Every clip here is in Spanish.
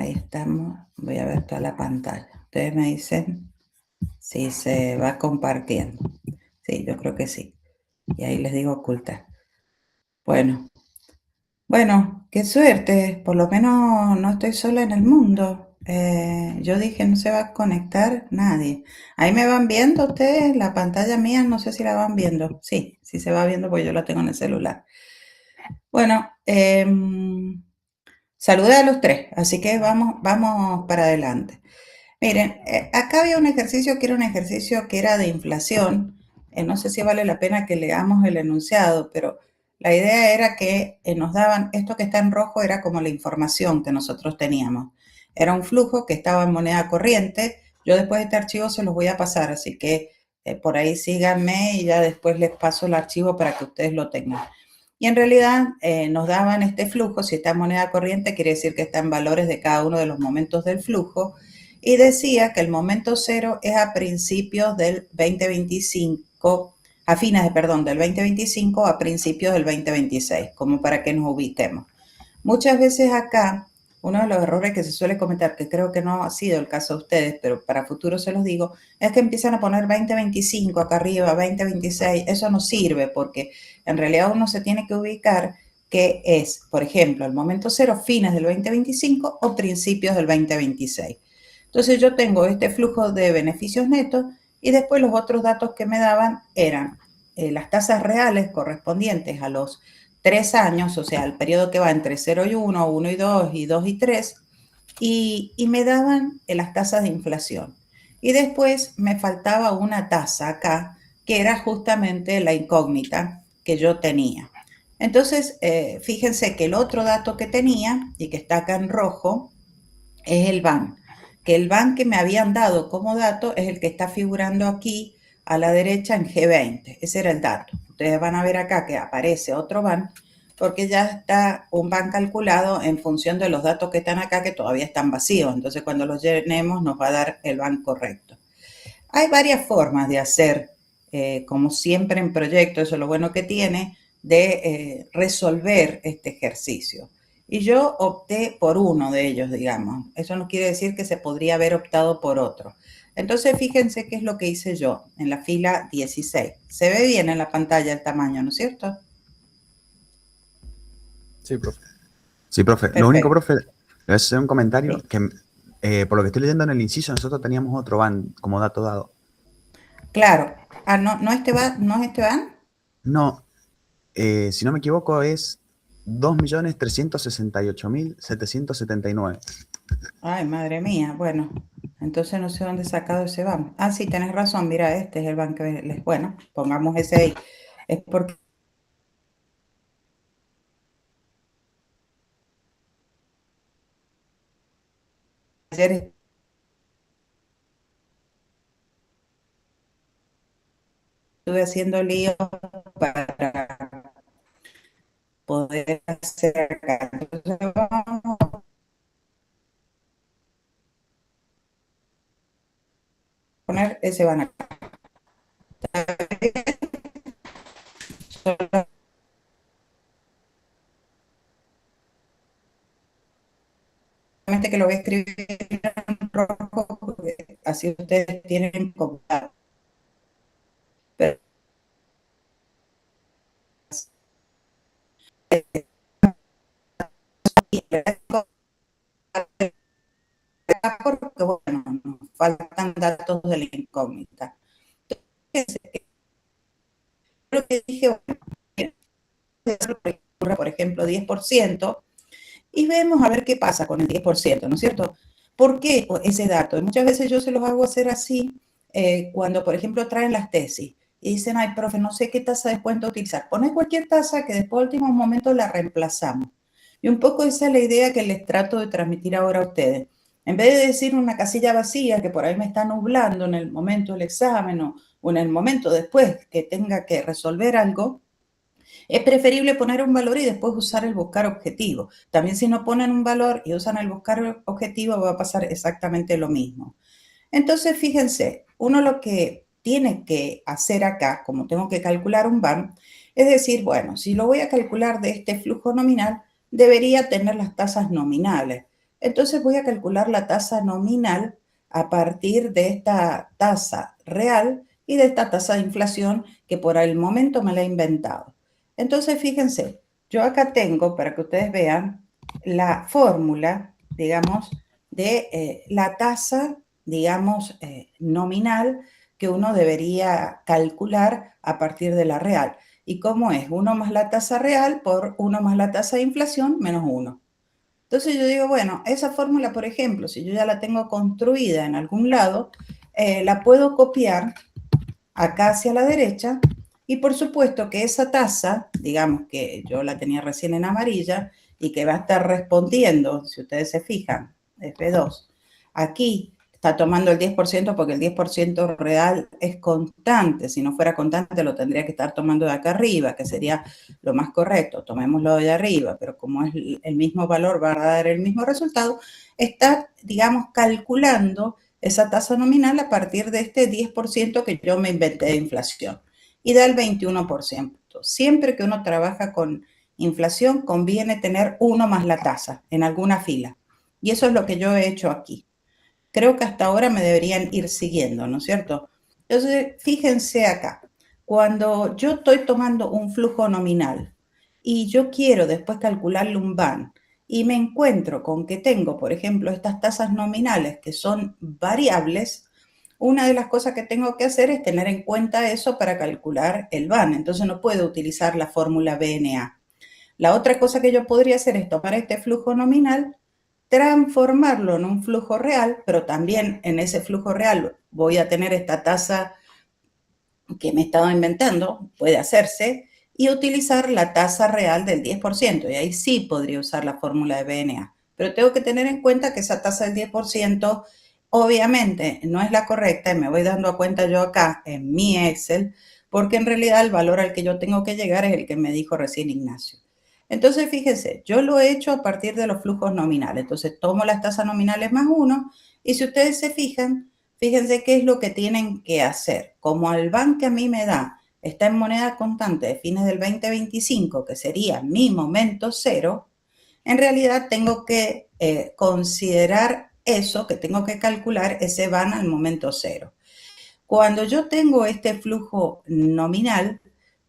Ahí estamos. Voy a ver toda la pantalla. Ustedes me dicen si se va compartiendo. Sí, yo creo que sí. Y ahí les digo ocultar. Bueno, qué suerte. Por lo menos no estoy sola en el mundo. Yo dije, no se va a conectar nadie. Ahí me van viendo ustedes la pantalla mía, no sé si la van viendo. Sí, sí se va viendo porque yo la tengo en el celular. Bueno, saludé a los tres, así que vamos para adelante. Miren, acá había un ejercicio que era de inflación. No sé si vale la pena que leamos el enunciado, pero la idea era que nos daban, esto que está en rojo era como la información que nosotros teníamos. Era un flujo que estaba en moneda corriente. Yo después de este archivo se los voy a pasar, así que por ahí síganme y ya después les paso el archivo para que ustedes lo tengan. Y en realidad nos daban este flujo, si está en moneda corriente quiere decir que está en valores de cada uno de los momentos del flujo, y decía que el momento cero es a principios del 2025, a fines del 2025 a principios del 2026, como para que nos ubiquemos. Muchas veces acá, uno de los errores que se suele cometer, que creo que no ha sido el caso de ustedes, pero para futuro se los digo, es que empiezan a poner 2025 acá arriba, 2026, eso no sirve porque en realidad uno se tiene que ubicar que es, por ejemplo, el momento cero, fines del 2025 o principios del 2026. Entonces yo tengo este flujo de beneficios netos y después los otros datos que me daban eran las tasas reales correspondientes a los 3 años, o sea, el periodo que va entre 0 y 1, 1 y 2 y 2 y 3, y me daban las tasas de inflación. Y después me faltaba una tasa acá, que era justamente la incógnita que yo tenía. Entonces, fíjense que el otro dato que tenía, y que está acá en rojo, es el BAN, que el BAN que me habían dado como dato es el que está figurando aquí a la derecha en G20. Ese era el dato. Ustedes van a ver acá que aparece otro BAN porque ya está un BAN calculado en función de los datos que están acá que todavía están vacíos. Entonces cuando los llenemos nos va a dar el BAN correcto. Hay varias formas de hacer, como siempre en proyectos, eso es lo bueno que tiene, de resolver este ejercicio. Y yo opté por uno de ellos, digamos. Eso no quiere decir que se podría haber optado por otro. Entonces, fíjense qué es lo que hice yo en la fila 16. Se ve bien en la pantalla el tamaño, ¿no es cierto? Sí, profe. Sí, profe. Perfecto. Lo único, profe, le voy a hacer un comentario Sí. que por lo que estoy leyendo en el inciso, nosotros teníamos otro BAN como dato dado. Claro. Ah, ¿no este va, no es este van? No, si no me equivoco, es 2.368.779. Ay, madre mía. Bueno, entonces no sé dónde he sacado ese van. Ah, sí, tenés razón. Mira, este es el van que les... Bueno, pongamos ese ahí. Es porque ayer estuve haciendo lío para poder hacer acá. Entonces vamos a poner ese van acá. Solamente que lo voy a escribir en rojo, así ustedes tienen contacto. Pero porque, bueno, nos faltan datos de la incógnita. Entonces, lo que dije, bueno, por ejemplo, 10%, y vemos a ver qué pasa con el 10%, ¿no es cierto? ¿Por qué ese dato? Y muchas veces yo se los hago hacer así cuando, por ejemplo, traen las tesis y dicen, ay, profe, no sé qué tasa de descuento utilizar. Pones cualquier tasa que después, al último momento, la reemplazamos. Y un poco esa es la idea que les trato de transmitir ahora a ustedes. En vez de decir una casilla vacía que por ahí me está nublando en el momento del examen o en el momento después que tenga que resolver algo, es preferible poner un valor y después usar el buscar objetivo. También si no ponen un valor y usan el buscar objetivo va a pasar exactamente lo mismo. Entonces, fíjense, uno lo que tiene que hacer acá, como tengo que calcular un BAN, es decir, bueno, si lo voy a calcular de este flujo nominal, debería tener las tasas nominales. Entonces voy a calcular la tasa nominal a partir de esta tasa real y de esta tasa de inflación que por el momento me la he inventado. Entonces, fíjense, yo acá tengo, para que ustedes vean, la fórmula, digamos, de la tasa, digamos, nominal que uno debería calcular a partir de la real. ¿Y cómo es? 1 más la tasa real por 1 más la tasa de inflación menos 1. Entonces yo digo, bueno, esa fórmula, por ejemplo, si yo ya la tengo construida en algún lado, la puedo copiar acá hacia la derecha y por supuesto que esa tasa, digamos que yo la tenía recién en amarilla y que va a estar respondiendo, si ustedes se fijan, F2, aquí está tomando el 10% porque el 10% real es constante. Si no fuera constante lo tendría que estar tomando de acá arriba, que sería lo más correcto. Tomémoslo de arriba, pero como es el mismo valor, va a dar el mismo resultado. Está, digamos, calculando esa tasa nominal a partir de este 10% que yo me inventé de inflación y da el 21%. Siempre que uno trabaja con inflación conviene tener uno más la tasa en alguna fila. Y eso es lo que yo he hecho aquí. Creo que hasta ahora me deberían ir siguiendo, ¿no es cierto? Entonces, fíjense acá, cuando yo estoy tomando un flujo nominal y yo quiero después calcularle un BAN y me encuentro con que tengo, por ejemplo, estas tasas nominales que son variables, una de las cosas que tengo que hacer es tener en cuenta eso para calcular el BAN. Entonces no puedo utilizar la fórmula BNA. La otra cosa que yo podría hacer es tomar este flujo nominal, transformarlo en un flujo real, pero también en ese flujo real voy a tener esta tasa que me he estado inventando, puede hacerse, y utilizar la tasa real del 10%. Y ahí sí podría usar la fórmula de BNA. Pero tengo que tener en cuenta que esa tasa del 10% obviamente no es la correcta y me voy dando cuenta yo acá en mi Excel, porque en realidad el valor al que yo tengo que llegar es el que me dijo recién Ignacio. Entonces, fíjense, yo lo he hecho a partir de los flujos nominales. Entonces, tomo las tasas nominales más 1 y si ustedes se fijan, fíjense qué es lo que tienen que hacer. Como el BAN que a mí me da está en moneda constante de fines del 2025, que sería mi momento cero, en realidad tengo que considerar eso, que tengo que calcular ese BAN al momento cero. Cuando yo tengo este flujo nominal,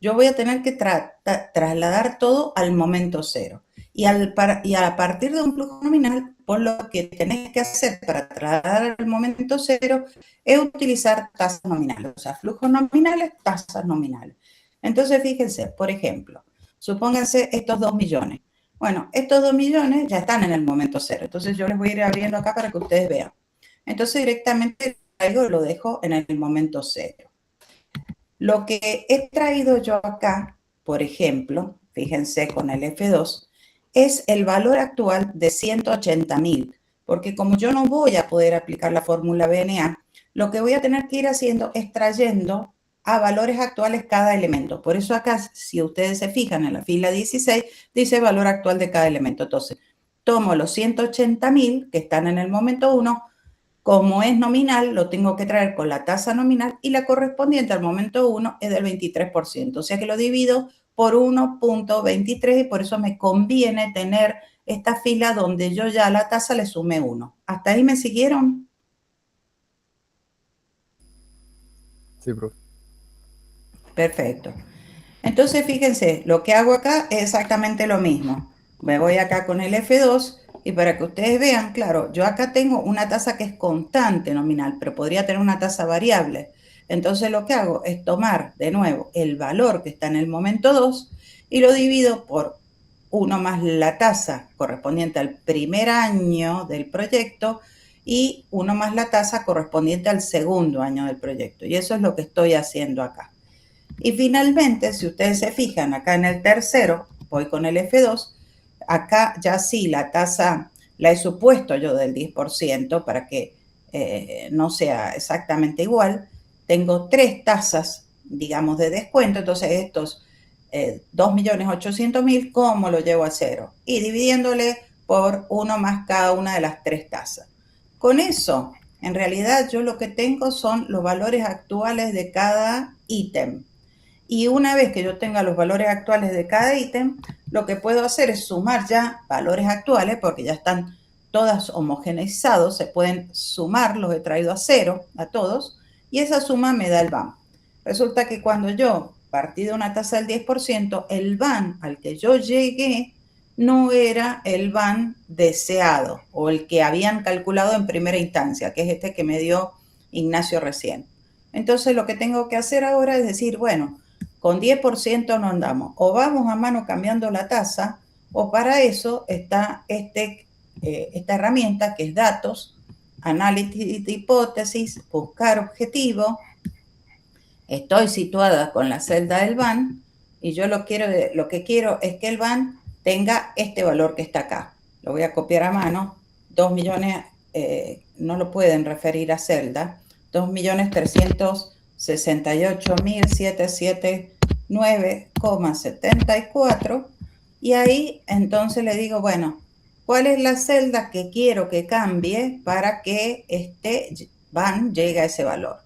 yo voy a tener que trasladar todo al momento cero. Y a partir de un flujo nominal, por lo que tenés que hacer para trasladar al momento cero es utilizar tasas nominales. O sea, flujos nominales, tasas nominales. Entonces, fíjense, por ejemplo, supónganse estos 2 millones. Bueno, estos 2 millones ya están en el momento cero. Entonces, yo les voy a ir abriendo acá para que ustedes vean. Entonces, directamente traigo y lo dejo en el momento cero. Lo que he traído yo acá, por ejemplo, fíjense con el F2, es el valor actual de 180.000, porque como yo no voy a poder aplicar la fórmula BNA, lo que voy a tener que ir haciendo es trayendo a valores actuales cada elemento. Por eso acá, si ustedes se fijan en la fila 16, dice valor actual de cada elemento. Entonces, tomo los 180.000 que están en el momento 1, como es nominal, lo tengo que traer con la tasa nominal y la correspondiente al momento 1 es del 23%. O sea que lo divido por 1.23 y por eso me conviene tener esta fila donde yo ya a la tasa le sumé 1. ¿Hasta ahí me siguieron? Sí, profe. Perfecto. Entonces, fíjense, lo que hago acá es exactamente lo mismo. Me voy acá con el F2 y para que ustedes vean, claro, yo acá tengo una tasa que es constante nominal, pero podría tener una tasa variable. Entonces lo que hago es tomar de nuevo el valor que está en el momento 2 y lo divido por 1 más la tasa correspondiente al primer año del proyecto y 1 más la tasa correspondiente al segundo año del proyecto. Y eso es lo que estoy haciendo acá. Y finalmente, si ustedes se fijan acá en el tercero, voy con el F2, acá ya sí la tasa la he supuesto yo del 10% para que no sea exactamente igual. Tengo 3 tasas, digamos, de descuento, entonces estos 2.800.000, ¿cómo lo llevo a cero? Y dividiéndole por 1 más cada una de las 3 tasas. Con eso, en realidad yo lo que tengo son los valores actuales de cada ítem. Y una vez que yo tenga los valores actuales de cada ítem, lo que puedo hacer es sumar ya valores actuales porque ya están todas homogeneizados, se pueden sumar, los he traído a cero a todos, y esa suma me da el BAM. Resulta que cuando yo partí de una tasa del 10%, el BAM al que yo llegué no era el BAM deseado o el que habían calculado en primera instancia, que es este que me dio Ignacio recién. Entonces lo que tengo que hacer ahora es decir, bueno, con 10% no andamos, o vamos a mano cambiando la tasa, o para eso está esta herramienta que es datos, análisis de hipótesis, buscar objetivo. Estoy situada con la celda del BAN y yo lo que quiero es que el BAN tenga este valor que está acá. Lo voy a copiar a mano, 2 millones, no lo pueden referir a celda, 2.368.779,74, y ahí entonces le digo, bueno, ¿cuál es la celda que quiero que cambie para que este BAN llegue a ese valor?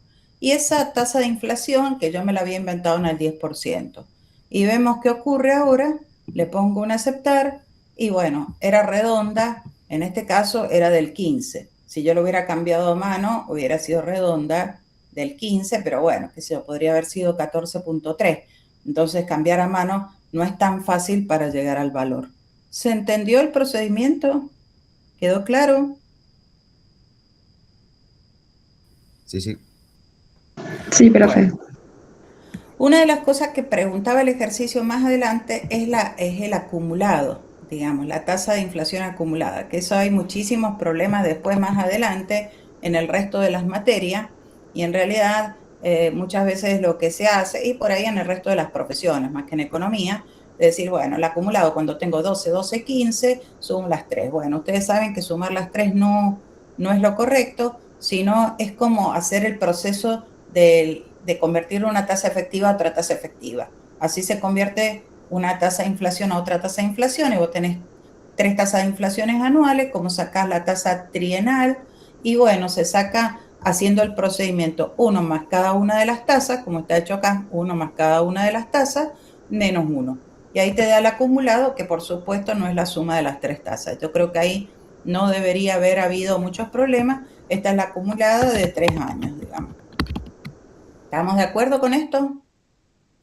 Y esa tasa de inflación, que yo me la había inventado en el 10%. Y vemos qué ocurre ahora, le pongo un aceptar, y bueno, era redonda, en este caso era del 15. Si yo lo hubiera cambiado a mano, hubiera sido redonda del 15, pero bueno, que se podría haber sido 14.3. Entonces cambiar a mano no es tan fácil para llegar al valor. ¿Se entendió el procedimiento? ¿Quedó claro? Sí, sí. Sí, profe. Bueno, una de las cosas que preguntaba el ejercicio más adelante es el acumulado, digamos, la tasa de inflación acumulada, que eso hay muchísimos problemas después más adelante en el resto de las materias, y en realidad muchas veces lo que se hace, y por ahí en el resto de las profesiones, más que en economía, es decir, bueno, el acumulado cuando tengo 12, 12, 15, sumo las 3. Bueno, ustedes saben que sumar las 3 no es lo correcto, sino es como hacer el proceso de convertir una tasa efectiva a otra tasa efectiva. Así se convierte una tasa de inflación a otra tasa de inflación, y vos tenés 3 tasas de inflaciones anuales, como sacás la tasa trienal, y bueno, se saca haciendo el procedimiento 1 más cada una de las tasas, como está hecho acá, 1 más cada una de las tasas, menos 1. Y ahí te da el acumulado, que por supuesto no es la suma de las 3 tasas. Yo creo que ahí no debería haber habido muchos problemas. Esta es la acumulada de 3 años, digamos. ¿Estamos de acuerdo con esto?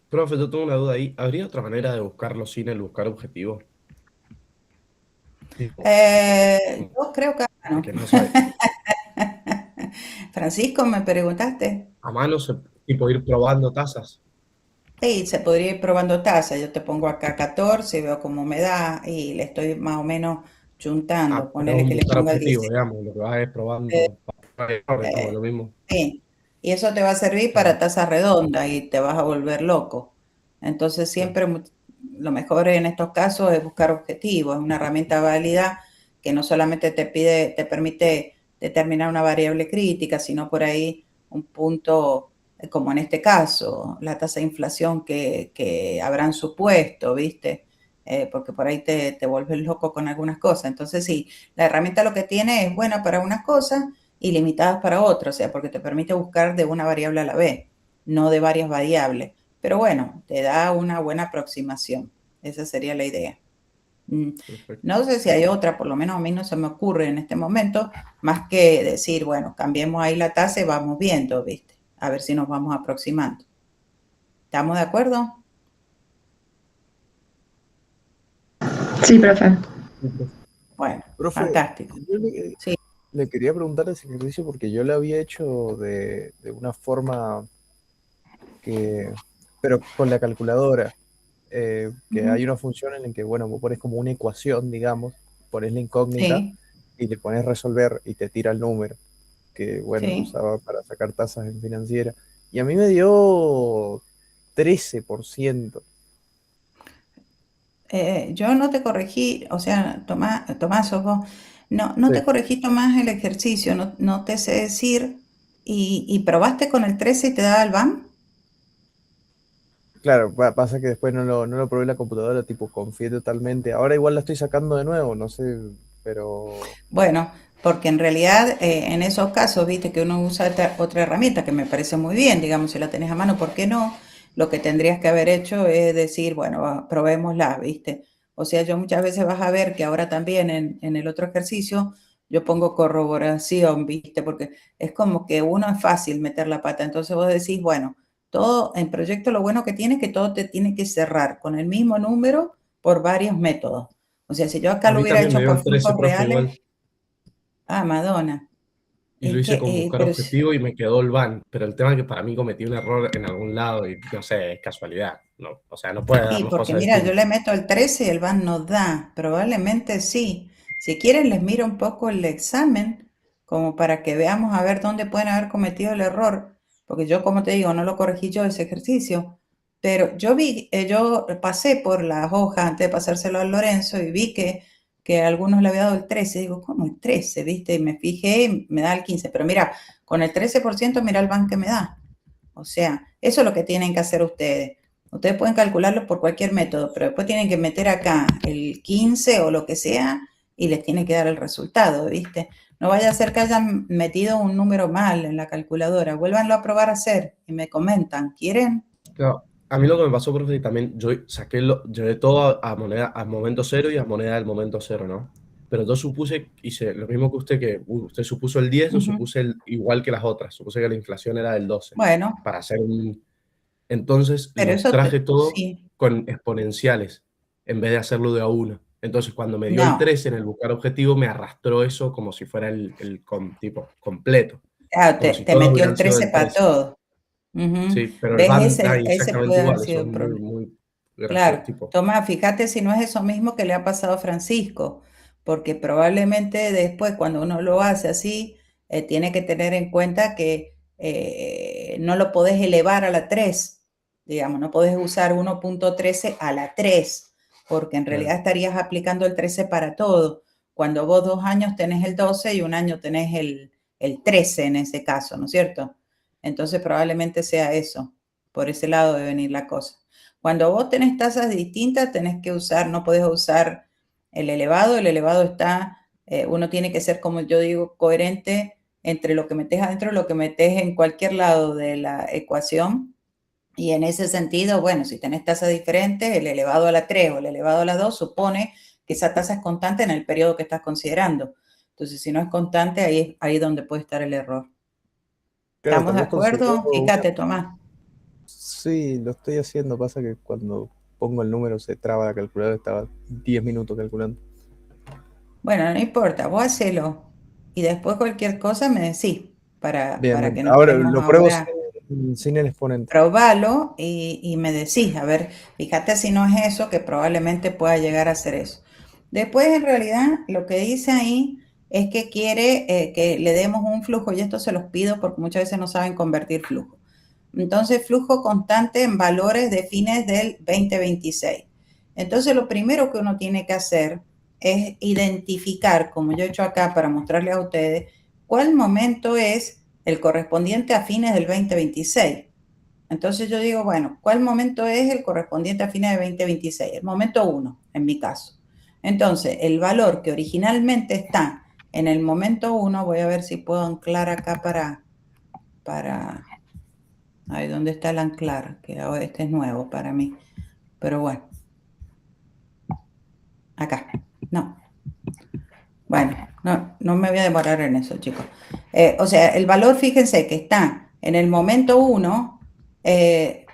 Profe, yo tengo una duda ahí. ¿Habría otra manera de buscarlo sin el buscar objetivo? Tipo, Yo creo que no. que no sabe. Francisco, me preguntaste. A mano, tipo ir probando tasas. Sí, se podría ir probando tasas. Yo te pongo acá 14 y veo cómo me da y le estoy más o menos Ah, juntando. pero es Ponele un que le buscar ponga objetivo, 16. digamos. Lo que vas es probando errores, como Eh, lo mismo. sí, y eso te va a servir Ah, para tasas redondas y te vas a volver loco. Entonces claro. siempre lo mejor en estos casos es buscar objetivos. Es una herramienta válida que no solamente te permite determinar una variable crítica, sino por ahí un punto, como en este caso, la tasa de inflación que habrán supuesto, ¿viste? Porque por ahí te vuelves loco con algunas cosas. Entonces sí, la herramienta lo que tiene es buena para unas cosas y limitadas para otras, o sea, porque te permite buscar de una variable a la vez, no de varias variables. Pero bueno, te da una buena aproximación. Esa sería la idea. Perfecto. No sé si hay otra, por lo menos a mí no se me ocurre en este momento, más que decir, bueno, cambiemos ahí la tasa y vamos viendo, ¿viste? A ver si nos vamos aproximando. ¿Estamos de acuerdo? Sí, profe. Bueno, Profe, fantástico. yo Sí. le quería preguntar ese ejercicio porque yo lo había hecho de una forma que, pero con la calculadora, que hay una función en la que, bueno, vos pones como una ecuación, digamos, pones la incógnita Sí, y le pones resolver y te tira el número, que, bueno, lo sí. usaba para sacar tasas en financiera. Y a mí me dio 13%. Yo no te corregí, o sea, Tomás, vos, no Sí. te corregí, Tomás, el ejercicio, no te sé decir, y probaste con el 13 y te daba el BAM. Claro, pasa que después no lo probé en la computadora, tipo, confié totalmente. Ahora igual la estoy sacando de nuevo, no sé, pero Bueno, porque en realidad en esos casos, viste que uno usa otra herramienta que me parece muy bien, digamos, si la tenés a mano, ¿por qué no? Lo que tendrías que haber hecho es decir, bueno, probémosla, viste. O sea, yo muchas veces vas a ver que ahora también en el otro ejercicio yo pongo corroboración, ¿viste? Porque es como que uno es fácil meter la pata. Entonces vos decís, bueno, todo en proyecto lo bueno que tiene es que todo te tiene que cerrar con el mismo número por varios métodos. O sea, si yo acá A lo mí hubiera también me hecho dio por el 13, flujos profe, reales, igual. Madonna. Y lo Es hice que, con buscar pero objetivo y me quedó el ban. Pero el tema es que para mí cometí un error en algún lado y no sé, es casualidad. No, o sea, no puede sí, darnos porque cosas mira, yo distintas. le meto el 13 y el BAN no da. Probablemente sí. Si quieren, les miro un poco el examen, como para que veamos a ver dónde pueden haber cometido el error. Porque yo, como te digo, no lo corregí yo ese ejercicio. Pero yo vi, yo pasé por las hojas antes de pasárselo a Lorenzo y vi que a algunos le había dado el 13. Digo, ¿cómo el 13? ¿Viste? Y me fijé y me da el 15. Pero mira, con el 13%, mira el BAN que me da. O sea, eso es lo que tienen que hacer ustedes. Ustedes pueden calcularlo por cualquier método, pero después tienen que meter acá el 15 o lo que sea y les tiene que dar el resultado, ¿viste? No vaya a ser que hayan metido un número mal en la calculadora. Vuélvanlo a probar a hacer y me comentan. ¿Quieren? Claro, a mí lo que me pasó, profe, también yo saqué llevé todo a moneda, a momento cero y a moneda del momento cero, ¿no? Pero yo supuse, hice lo mismo que usted, que usted supuso el 10, yo Ujú. supuse igual que las otras, supuse que la inflación era del 12, Bueno, para hacer un... Entonces pero los eso traje todo sí. con exponenciales, en vez de hacerlo de a uno. Entonces cuando me dio el No. 13 en el buscar objetivo, me arrastró eso como si fuera tipo completo, Claro, como si te todos metió el hubieran sido 13 del para 13. todo. Ujú. Sí, pero el ¿Ves? van da Ese exactamente puede haber igual, eso sido es el muy, problema. muy gracioso, Claro, tipo. toma, fíjate si no es eso mismo que le ha pasado a Francisco, porque probablemente después cuando uno lo hace así, tiene que tener en cuenta que no lo podés elevar a la 3, digamos, no podés usar 1.13 a la 3, porque en realidad Claro. estarías aplicando el 13 para todo, cuando vos 2 años tenés el 12 y un año tenés el 13 en ese caso, ¿no es cierto? Entonces probablemente sea eso, por ese lado de venir la cosa. Cuando vos tenés tasas distintas, tenés que usar, no podés usar el elevado está, uno tiene que ser, como yo digo, coherente entre lo que metes adentro y lo que metes en cualquier lado de la ecuación. Y en ese sentido, bueno, si tenés tasas diferentes, el elevado a la 3 o el elevado a la 2 supone que esa tasa es constante en el periodo que estás considerando. Entonces, si no es constante, ahí es donde puede estar el error. Claro, ¿Estamos tal de vez considero acuerdo? Fíjate, Tomás. Sí, lo estoy haciendo. Pasa que cuando pongo el número se traba la calculadora. Estaba 10 minutos calculando. Bueno, no importa, vos hacelo. Y después cualquier cosa me decís Bien, para bien. que no Ahora estemos lo pruebo ahora. sin el exponente. Probalo y me decís, a ver, fíjate si no es eso, que probablemente pueda llegar a ser eso. Después, en realidad, lo que dice ahí es que quiere que le demos un flujo, y esto se los pido porque muchas veces no saben convertir flujo. Entonces, flujo constante en valores de fines del 2026. Entonces, lo primero que uno tiene que hacer es identificar, como yo he hecho acá para mostrarles a ustedes, cuál momento es el correspondiente a fines del 2026. Entonces yo digo, bueno, ¿cuál momento es el correspondiente a fines de 2026? El momento 1, en mi caso. Entonces, el valor que originalmente está en el momento 1, voy a ver si puedo anclar acá para, ahí donde está el anclar, que ahora este es nuevo para mí. Pero bueno, acá, no. Bueno, no me voy a demorar en eso, chicos. O sea, el valor, fíjense que está en el momento 1,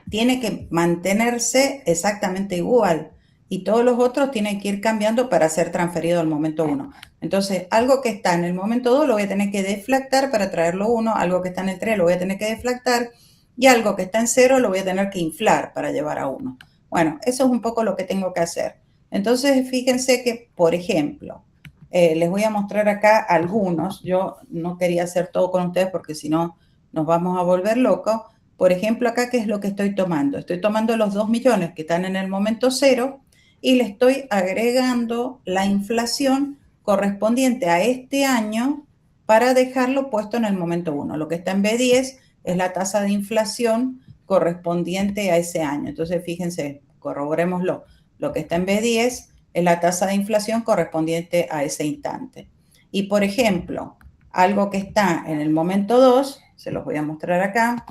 tiene que mantenerse exactamente igual y todos los otros tienen que ir cambiando para ser transferido al momento 1. Entonces, algo que está en el momento 2 lo voy a tener que deflactar para traerlo 1, algo que está en el 3 lo voy a tener que deflactar y algo que está en 0 lo voy a tener que inflar para llevar a 1. Bueno, eso es un poco lo que tengo que hacer. Entonces, fíjense que, por ejemplo, les voy a mostrar acá algunos. Yo no quería hacer todo con ustedes porque si no nos vamos a volver locos. Por ejemplo, acá, ¿qué es lo que estoy tomando? Estoy tomando los 2 millones que están en el momento 0 y le estoy agregando la inflación correspondiente a este año para dejarlo puesto en el momento 1. Lo que está en B10 es la tasa de inflación correspondiente a ese año. Entonces, fíjense, corroborémoslo. Lo que está en B10 es la tasa de inflación correspondiente a ese instante. Y, por ejemplo, algo que está en el momento 2, se los voy a mostrar acá,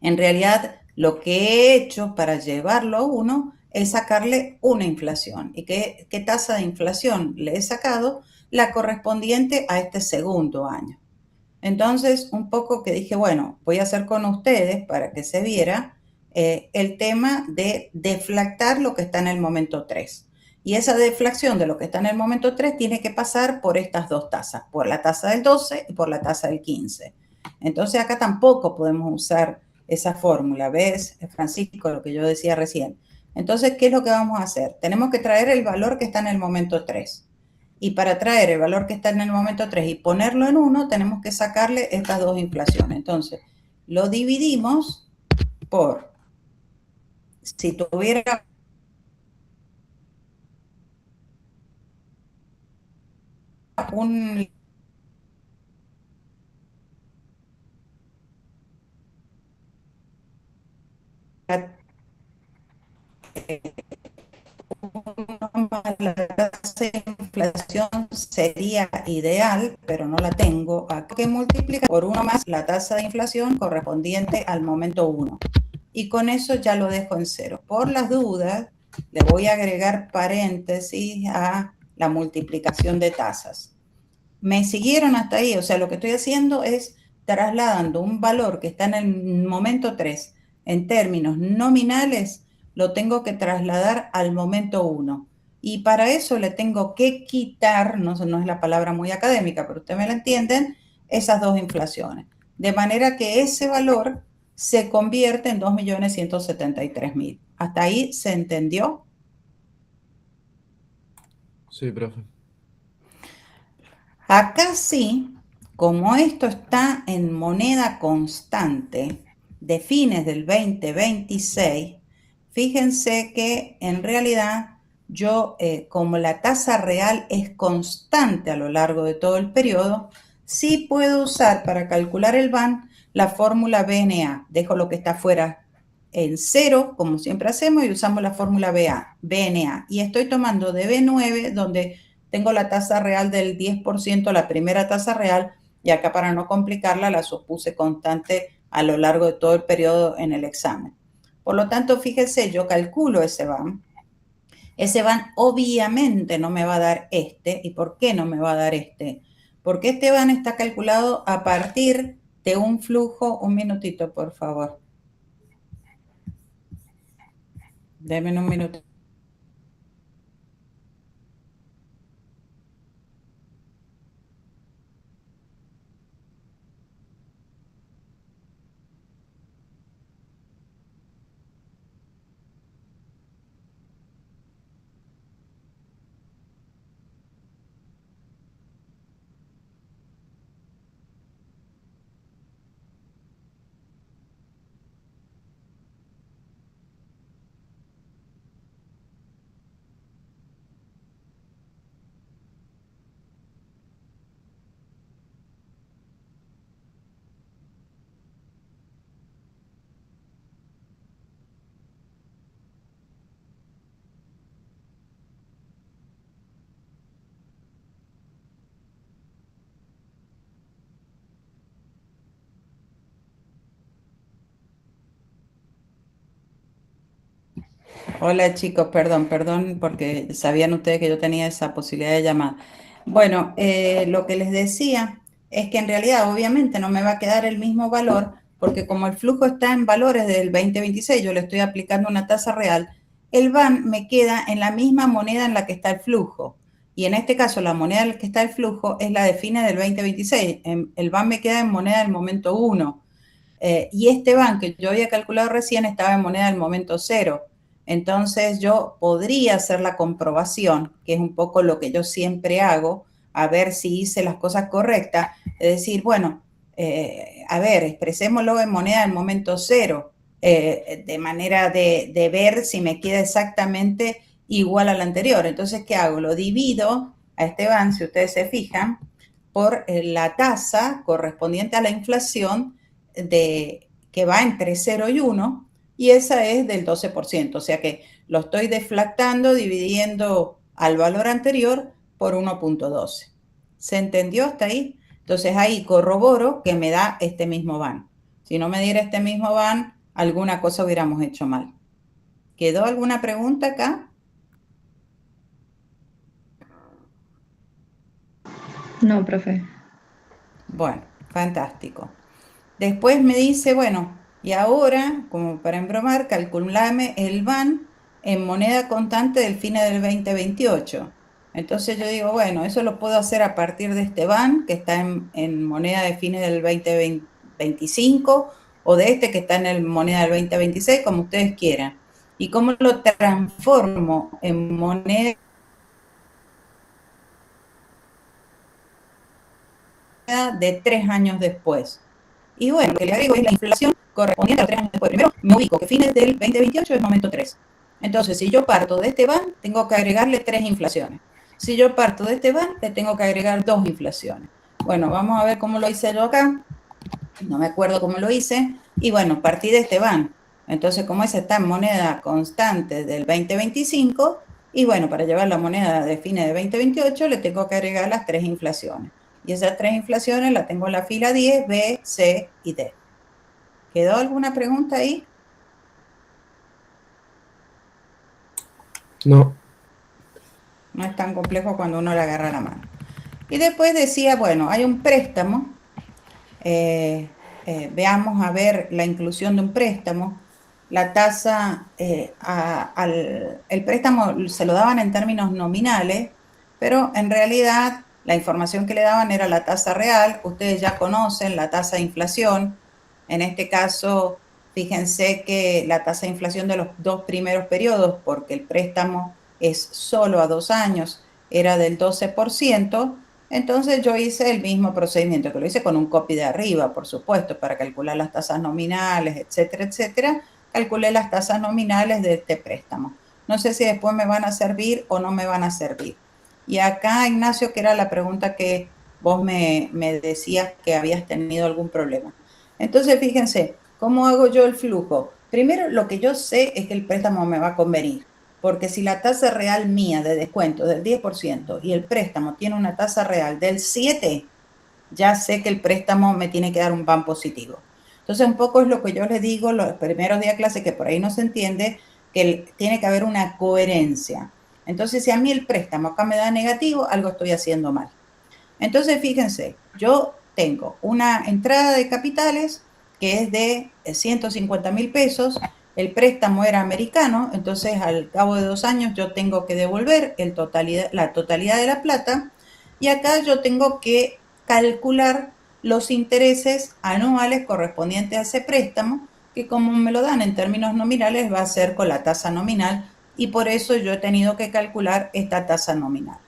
en realidad lo que he hecho para llevarlo a 1 es sacarle una inflación. ¿Y qué tasa de inflación le he sacado? la correspondiente a este segundo año. Entonces, un poco que dije, bueno, voy a hacer con ustedes para que se viera el tema de deflactar lo que está en el momento 3. Y esa deflación de lo que está en el momento 3 tiene que pasar por estas dos tasas, por la tasa del 12 y por la tasa del 15. Entonces, acá tampoco podemos usar esa fórmula. ¿Ves, Francisco, lo que yo decía recién? Entonces, ¿qué es lo que vamos a hacer? Tenemos que traer el valor que está en el momento 3. Y para traer el valor que está en el momento 3 y ponerlo en 1, tenemos que sacarle estas dos inflaciones. Entonces, lo dividimos por, si tuviera un la tasa de inflación sería ideal, pero no la tengo. Aquí que multiplicar por 1 más la tasa de inflación correspondiente al momento 1. Y con eso ya lo dejo en 0. Por las dudas, le voy a agregar paréntesis a la multiplicación de tasas. ¿Me siguieron hasta ahí? O sea, lo que estoy haciendo es trasladando un valor que está en el momento 3 en términos nominales, lo tengo que trasladar al momento 1. Y para eso le tengo que quitar, no es la palabra muy académica, pero ustedes me la entienden, esas dos inflaciones. De manera que ese valor se convierte en 2.173.000. ¿Hasta ahí se entendió? Sí, profe. Acá sí, como esto está en moneda constante de fines del 2026, fíjense que en realidad yo, como la tasa real es constante a lo largo de todo el periodo, sí puedo usar para calcular el BAN la fórmula BNA. Dejo lo que está afuera en 0, como siempre hacemos, y usamos la fórmula BNA. Y estoy tomando de B9, donde tengo la tasa real del 10%, la primera tasa real, y acá para no complicarla la supuse constante a lo largo de todo el periodo en el examen. Por lo tanto, fíjese, yo calculo ese BAN. Ese BAN obviamente no me va a dar este. ¿Y por qué no me va a dar este? Porque este BAN está calculado a partir de un flujo, un minutito por favor. Denme un minuto. Hola chicos, perdón, porque sabían ustedes que yo tenía esa posibilidad de llamar. Bueno, lo que les decía es que en realidad obviamente no me va a quedar el mismo valor, porque como el flujo está en valores del 2026, yo le estoy aplicando una tasa real, el BAN me queda en la misma moneda en la que está el flujo. Y en este caso la moneda en la que está el flujo es la de fines del 2026. El BAN me queda en moneda del momento 1. Y este BAN que yo había calculado recién estaba en moneda del momento 0. Entonces yo podría hacer la comprobación, que es un poco lo que yo siempre hago, a ver si hice las cosas correctas, es decir, bueno, a ver, expresémoslo en moneda del momento 0, de manera de ver si me queda exactamente igual al anterior. Entonces, ¿qué hago? Lo divido a este BAN, si ustedes se fijan, por la tasa correspondiente a la inflación que va entre 0 y 1, y esa es del 12%, o sea que lo estoy deflactando dividiendo al valor anterior por 1.12. ¿Se entendió hasta ahí? Entonces ahí corroboro que me da este mismo BAN. Si no me diera este mismo BAN, alguna cosa hubiéramos hecho mal. ¿Quedó alguna pregunta acá? No, profe. Bueno, fantástico. Después me dice, bueno, y ahora, como para embromar, calculame el VAN en moneda constante del fin del 2028. Entonces yo digo, bueno, eso lo puedo hacer a partir de este VAN que está en moneda de fines del 2025 o de este que está en el moneda del 2026, como ustedes quieran. ¿Y cómo lo transformo en moneda de 3 años después? Y bueno, lo que le agrego es la inflación correspondiente a 3 años después. Primero me ubico que fines del 2028 es momento 3. Entonces, si yo parto de este van, tengo que agregarle 3 inflaciones. Si yo parto de este van, le tengo que agregar 2 inflaciones. Bueno, vamos a ver cómo lo hice yo acá. No me acuerdo cómo lo hice. Y bueno, partí de este van. Entonces, como esa está en moneda constante del 2025, y bueno, para llevar la moneda de fines de 2028, le tengo que agregar las 3 inflaciones. Y esas 3 inflaciones las tengo en la fila 10, B, C y D. ¿Quedó alguna pregunta ahí? No. No es tan complejo cuando uno le agarra la mano. Y después decía, bueno, hay un préstamo. Veamos a ver la inclusión de un préstamo. La tasa, el préstamo se lo daban en términos nominales, pero en realidad la información que le daban era la tasa real. Ustedes ya conocen la tasa de inflación. En este caso, fíjense que la tasa de inflación de los 2 primeros periodos, porque el préstamo es solo a 2 años, era del 12%. Entonces yo hice el mismo procedimiento, que lo hice con un copy de arriba, por supuesto, para calcular las tasas nominales, etcétera, etcétera. Calculé las tasas nominales de este préstamo. No sé si después me van a servir o no me van a servir. Y acá, Ignacio, que era la pregunta que vos me decías que habías tenido algún problema. Entonces, fíjense, ¿cómo hago yo el flujo? Primero, lo que yo sé es que el préstamo me va a convenir, porque si la tasa real mía de descuento es del 10% y el préstamo tiene una tasa real del 7%, ya sé que el préstamo me tiene que dar un VAN positivo. Entonces, un poco es lo que yo les digo los primeros días de clase, que por ahí no se entiende, que tiene que haber una coherencia. Entonces, si a mí el préstamo acá me da negativo, algo estoy haciendo mal. Entonces, fíjense, yo tengo una entrada de capitales que es de 150.000 pesos. El préstamo era americano, entonces al cabo de 2 años yo tengo que devolver la totalidad de la plata. Y acá yo tengo que calcular los intereses anuales correspondientes a ese préstamo, que como me lo dan en términos nominales va a ser con la tasa nominal, y por eso yo he tenido que calcular esta tasa nominal.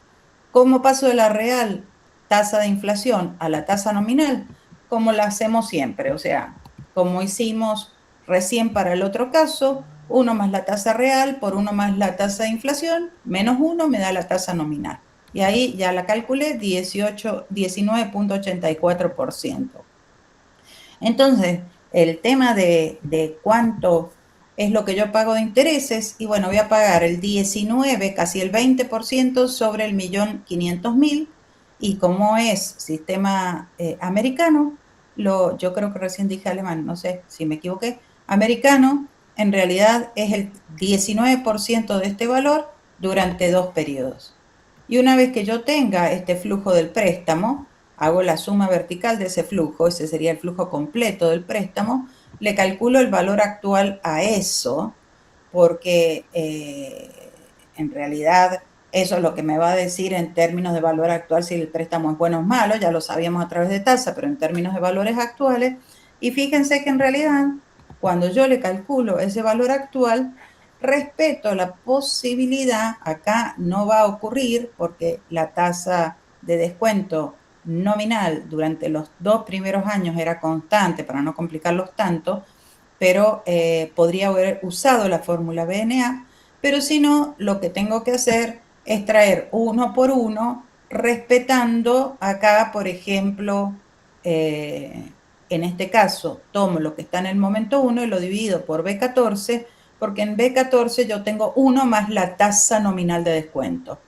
¿Cómo paso de la real tasa de inflación a la tasa nominal? Como la hacemos siempre, o sea, como hicimos recién para el otro caso, 1 más la tasa real por 1 más la tasa de inflación, menos 1 me da la tasa nominal. Y ahí ya la calculé, 19.84%. Entonces, el tema de cuánto es lo que yo pago de intereses, y bueno, voy a pagar el 19, casi el 20% sobre el 1.500.000, y como es sistema americano, yo creo que recién dije alemán, no sé si me equivoqué, americano, en realidad es el 19% de este valor durante 2 periodos. Y una vez que yo tenga este flujo del préstamo, hago la suma vertical de ese flujo, ese sería el flujo completo del préstamo, le calculo el valor actual a eso, porque en realidad eso es lo que me va a decir en términos de valor actual si el préstamo es bueno o malo, ya lo sabíamos a través de tasa, pero en términos de valores actuales. Y fíjense que en realidad, cuando yo le calculo ese valor actual, respeto la posibilidad, acá no va a ocurrir porque la tasa de descuento nominal durante los 2 primeros años era constante para no complicarlos tanto, pero podría haber usado la fórmula BNA, pero si no, lo que tengo que hacer es traer uno por uno, respetando acá, por ejemplo, en este caso, tomo lo que está en el momento 1 y lo divido por B14, porque en B14 yo tengo 1 más la tasa nominal de descuento.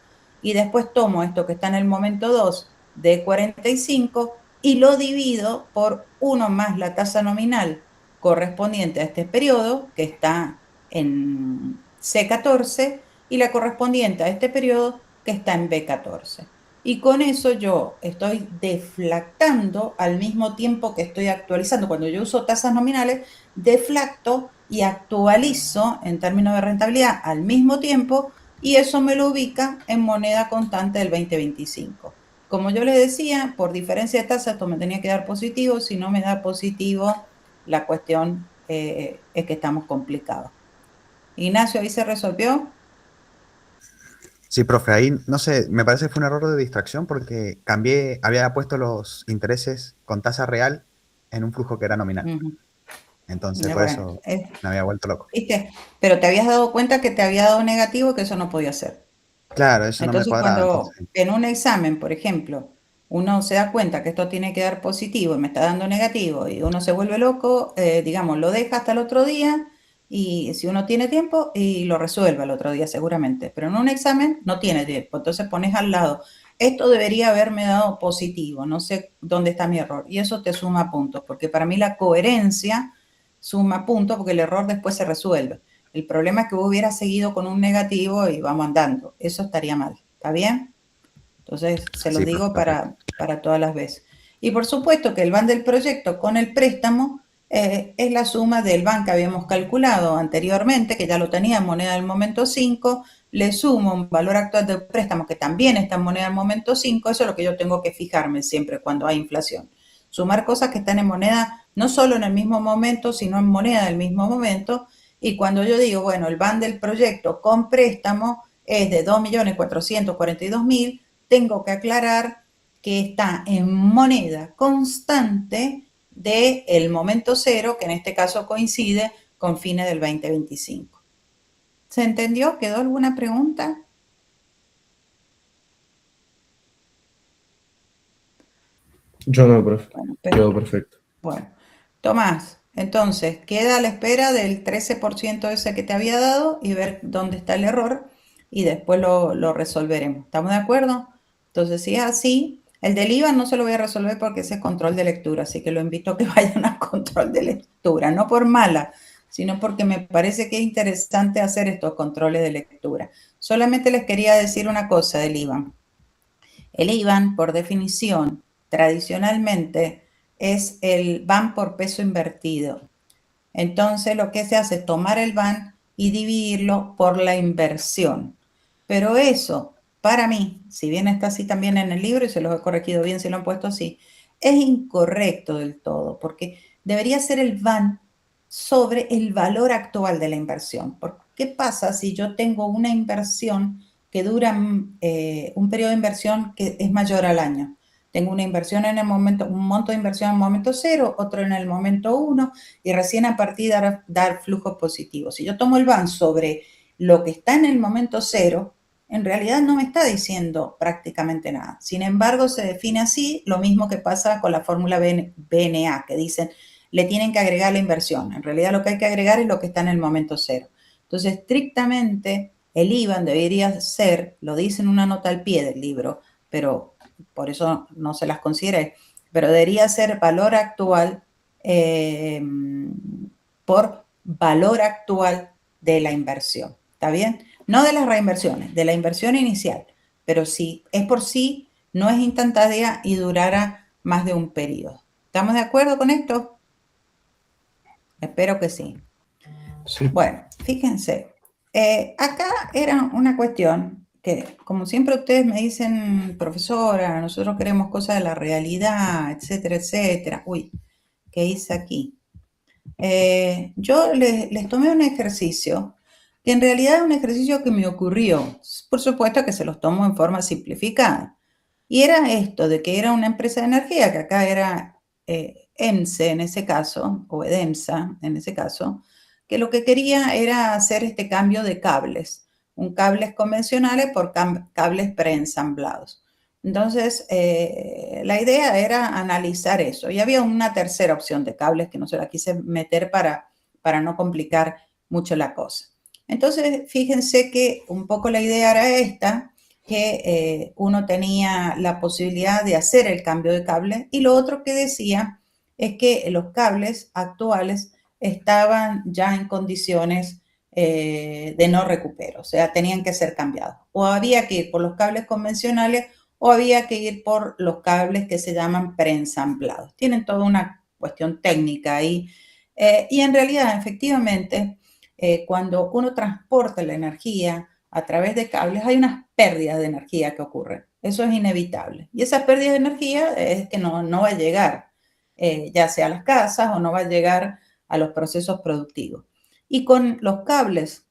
Y después tomo esto que está en el momento 2 de 45 y lo divido por 1 más la tasa nominal correspondiente a este periodo, que está en C14, y la correspondiente a este periodo, que está en B14. Y con eso yo estoy deflactando al mismo tiempo que estoy actualizando. Cuando yo uso tasas nominales, deflacto y actualizo en términos de rentabilidad al mismo tiempo y eso me lo ubica en moneda constante del 2025. Como yo les decía, por diferencia de tasa esto me tenía que dar positivo. Si no me da positivo, la cuestión es que estamos complicados. Ignacio, ¿ahí se resolvió? Sí, profe, ahí no sé, me parece que fue un error de distracción porque cambié, había puesto los intereses con tasa real en un flujo que era nominal. Ujú. Entonces, por Bueno, eso me había vuelto loco. ¿viste? Pero te habías dado cuenta que te había dado negativo, que eso no podía ser. Claro, eso no me Entonces, cuadraba. cuando Entonces, en un examen, por ejemplo, uno se da cuenta que esto tiene que dar positivo y me está dando negativo y uno se vuelve loco, digamos, lo deja hasta el otro día y si uno tiene tiempo y lo resuelve al otro día seguramente. Pero en un examen no tiene tiempo, entonces pones al lado, esto debería haberme dado positivo, no sé dónde está mi error. Y eso te suma puntos, porque para mí la coherencia suma puntos porque el error después se resuelve. El problema es que vos hubieras seguido con un negativo y vamos andando. Eso estaría mal. ¿Está bien? Entonces, se los sí, profe, digo perfecto. para todas las veces. Y por supuesto que el ban del proyecto con el préstamo es la suma del ban que habíamos calculado anteriormente, que ya lo tenía en moneda del momento 5, le sumo un valor actual del préstamo que también está en moneda del momento 5, eso es lo que yo tengo que fijarme siempre cuando hay inflación. Sumar cosas que están en moneda no solo en el mismo momento, sino en moneda del mismo momento. Y cuando yo digo, bueno, el ban del proyecto con préstamo es de 2.442.000, tengo que aclarar que está en moneda constante del momento cero, que en este caso coincide con fines del 2025. ¿Se entendió? ¿Quedó alguna pregunta? Yo no, profe. Bueno, Quedó perfecto. bueno, Tomás, entonces queda a la espera del 13% ese que te había dado y ver dónde está el error y después lo resolveremos. ¿Estamos de acuerdo? Entonces, si es así, el del IVA no se lo voy a resolver porque ese es control de lectura, así que lo invito a que vayan a control de lectura, no por mala, sino porque me parece que es interesante hacer estos controles de lectura. Solamente les quería decir una cosa del IVA. El IVAN, por definición, tradicionalmente es el VAN por peso invertido. Entonces, lo que se hace es tomar el VAN y dividirlo por la inversión. Pero eso, para mí, si bien está así también en el libro y se los he corregido bien si lo han puesto así, es incorrecto del todo, porque debería ser el VAN sobre el valor actual de la inversión. ¿Qué pasa si yo tengo una inversión que dura un periodo de inversión que es mayor al año? Tengo una inversión en el momento, un monto de inversión en el momento 0, otro en el momento 1 y recién a partir de dar flujos positivos. Si yo tomo el VAN sobre lo que está en el momento 0, en realidad no me está diciendo prácticamente nada. Sin embargo, se define así, lo mismo que pasa con la fórmula BNA, que dicen le tienen que agregar la inversión. En realidad lo que hay que agregar es lo que está en el momento 0. Entonces, estrictamente, el IVAN debería ser, lo dice en una nota al pie del libro, pero por eso no se las consideré, pero debería ser valor actual por valor actual de la inversión. ¿Está bien? No de las reinversiones, de la inversión inicial. Pero si es por sí, no es instantánea y durará más de un periodo. ¿Estamos de acuerdo con esto? Espero que sí. Sí. Bueno, fíjense, acá era una cuestión que, como siempre ustedes me dicen, profesora, nosotros queremos cosas de la realidad, etcétera, etcétera. Uy, ¿qué hice aquí? Yo les tomé un ejercicio que en realidad es un ejercicio que me ocurrió. Por supuesto que se los tomo en forma simplificada. Y era esto, de que era una empresa de energía, que acá era EMSE en ese caso, o EDEMSA en ese caso, que lo que quería era hacer este cambio de cables, un cables convencionales por cables preensamblados. Entonces, la idea era analizar eso. Y había una tercera opción de cables que no se la quise meter para no complicar mucho la cosa. Entonces, fíjense que un poco la idea era esta, que uno tenía la posibilidad de hacer el cambio de cable y lo otro que decía es que los cables actuales estaban ya en condiciones de no recupero, o sea, tenían que ser cambiados. O había que ir por los cables convencionales o había que ir por los cables que se llaman preensamblados. Tienen toda una cuestión técnica ahí. Y en realidad, efectivamente, cuando uno transporta la energía a través de cables, hay unas pérdidas de energía que ocurren. Eso es inevitable. Y esas pérdidas de energía es que no va a llegar, ya sea a las casas o no va a llegar a los procesos productivos. Y con los cables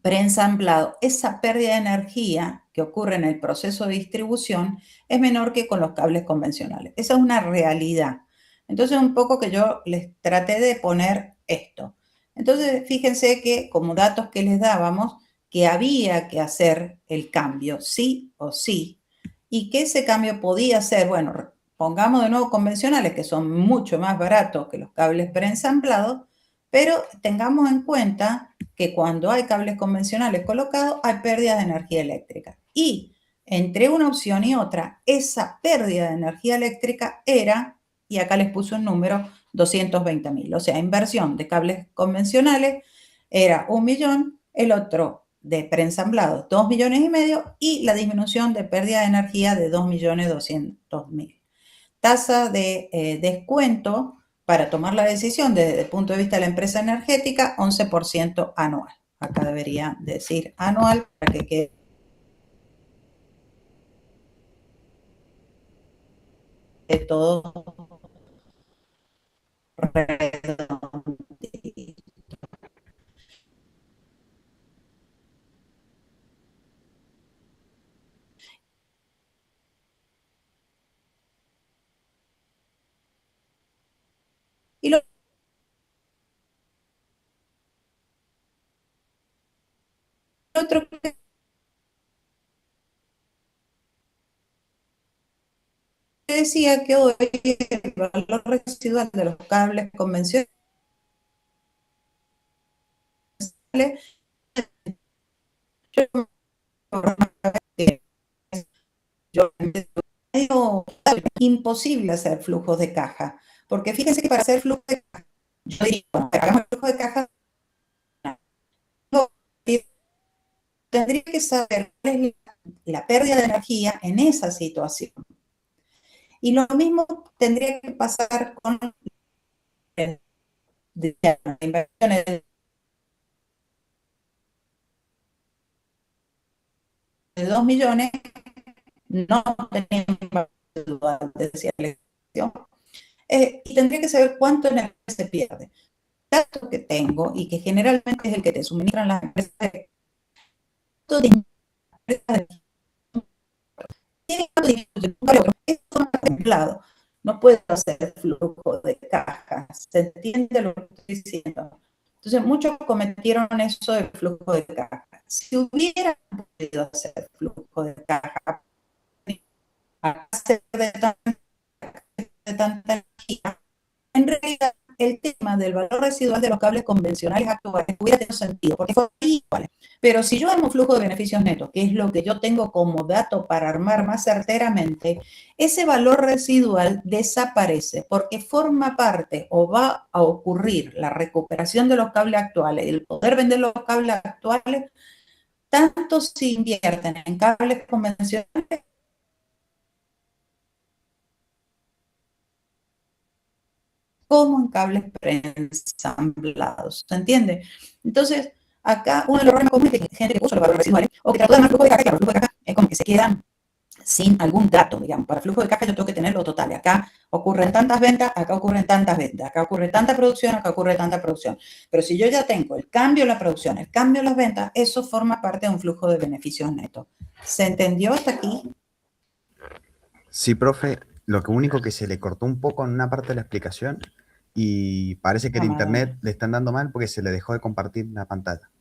preensamblados, esa pérdida de energía que ocurre en el proceso de distribución es menor que con los cables convencionales. Esa es una realidad. Entonces, un poco que yo les traté de poner esto. Entonces, fíjense que como datos que les dábamos, que había que hacer el cambio, sí o sí, y que ese cambio podía ser, bueno, pongamos de nuevo convencionales, que son mucho más baratos que los cables preensamblados, pero tengamos en cuenta que cuando hay cables convencionales colocados, hay pérdidas de energía eléctrica. Y entre una opción y otra, esa pérdida de energía eléctrica era, y acá les puse un número, 220.000. O sea, inversión de cables convencionales era 1 millón, el otro de preensamblados 2,5 millones, y la disminución de pérdida de energía de 2,200,000. Tasa de descuento para tomar la decisión desde el punto de vista de la empresa energética, 11% anual. Acá debería decir anual para que quede todo redondito. Y lo otro que decía que hoy el valor residual de los cables convencionales, yo imposible hacer flujos de caja, porque fíjense que para hacer flujos de caja, yo diría, bueno, hagamos flujo de caja, tendría que saber cuál es la pérdida de energía en esa situación. Y lo mismo tendría que pasar con inversiones de 2 millones, no tenemos duda de decir la elección. Y tendría que saber cuánto energía se pierde. El dato que tengo y que generalmente es el que te suministran las empresas, esto templado. No puedo hacer flujo de cajas. ¿Se entiende lo que estoy diciendo? Entonces, muchos cometieron eso del flujo de caja. Si hubieran podido hacer flujo de caja, a hacer de tanta energía, en realidad el tema del valor residual de los cables convencionales actuales hubiera tenido sentido, porque fue igual. Pero si yo armo flujo de beneficios netos, que es lo que yo tengo como dato para armar más certeramente, ese valor residual desaparece porque forma parte o va a ocurrir la recuperación de los cables actuales y el poder vender los cables actuales, tanto si invierten en cables convencionales como en cables preensamblados, ¿se entiende? Entonces, acá uno de los errores más comunes es que gente que puso los valores residuales o que trató de armar flujo de caja, que el flujo de caja es como que se quedan sin algún dato, digamos. Para flujo de caja yo tengo que tener lo total. Acá ocurren tantas ventas, acá ocurren tantas ventas, acá ocurre tanta producción, acá ocurre tanta producción. Pero si yo ya tengo el cambio en la producción, el cambio en las ventas, eso forma parte de un flujo de beneficios netos. ¿Se entendió hasta aquí? Sí, profe, lo único que se le cortó un poco en una parte de la explicación y parece que el internet le están dando mal porque se le dejó de compartir la pantalla.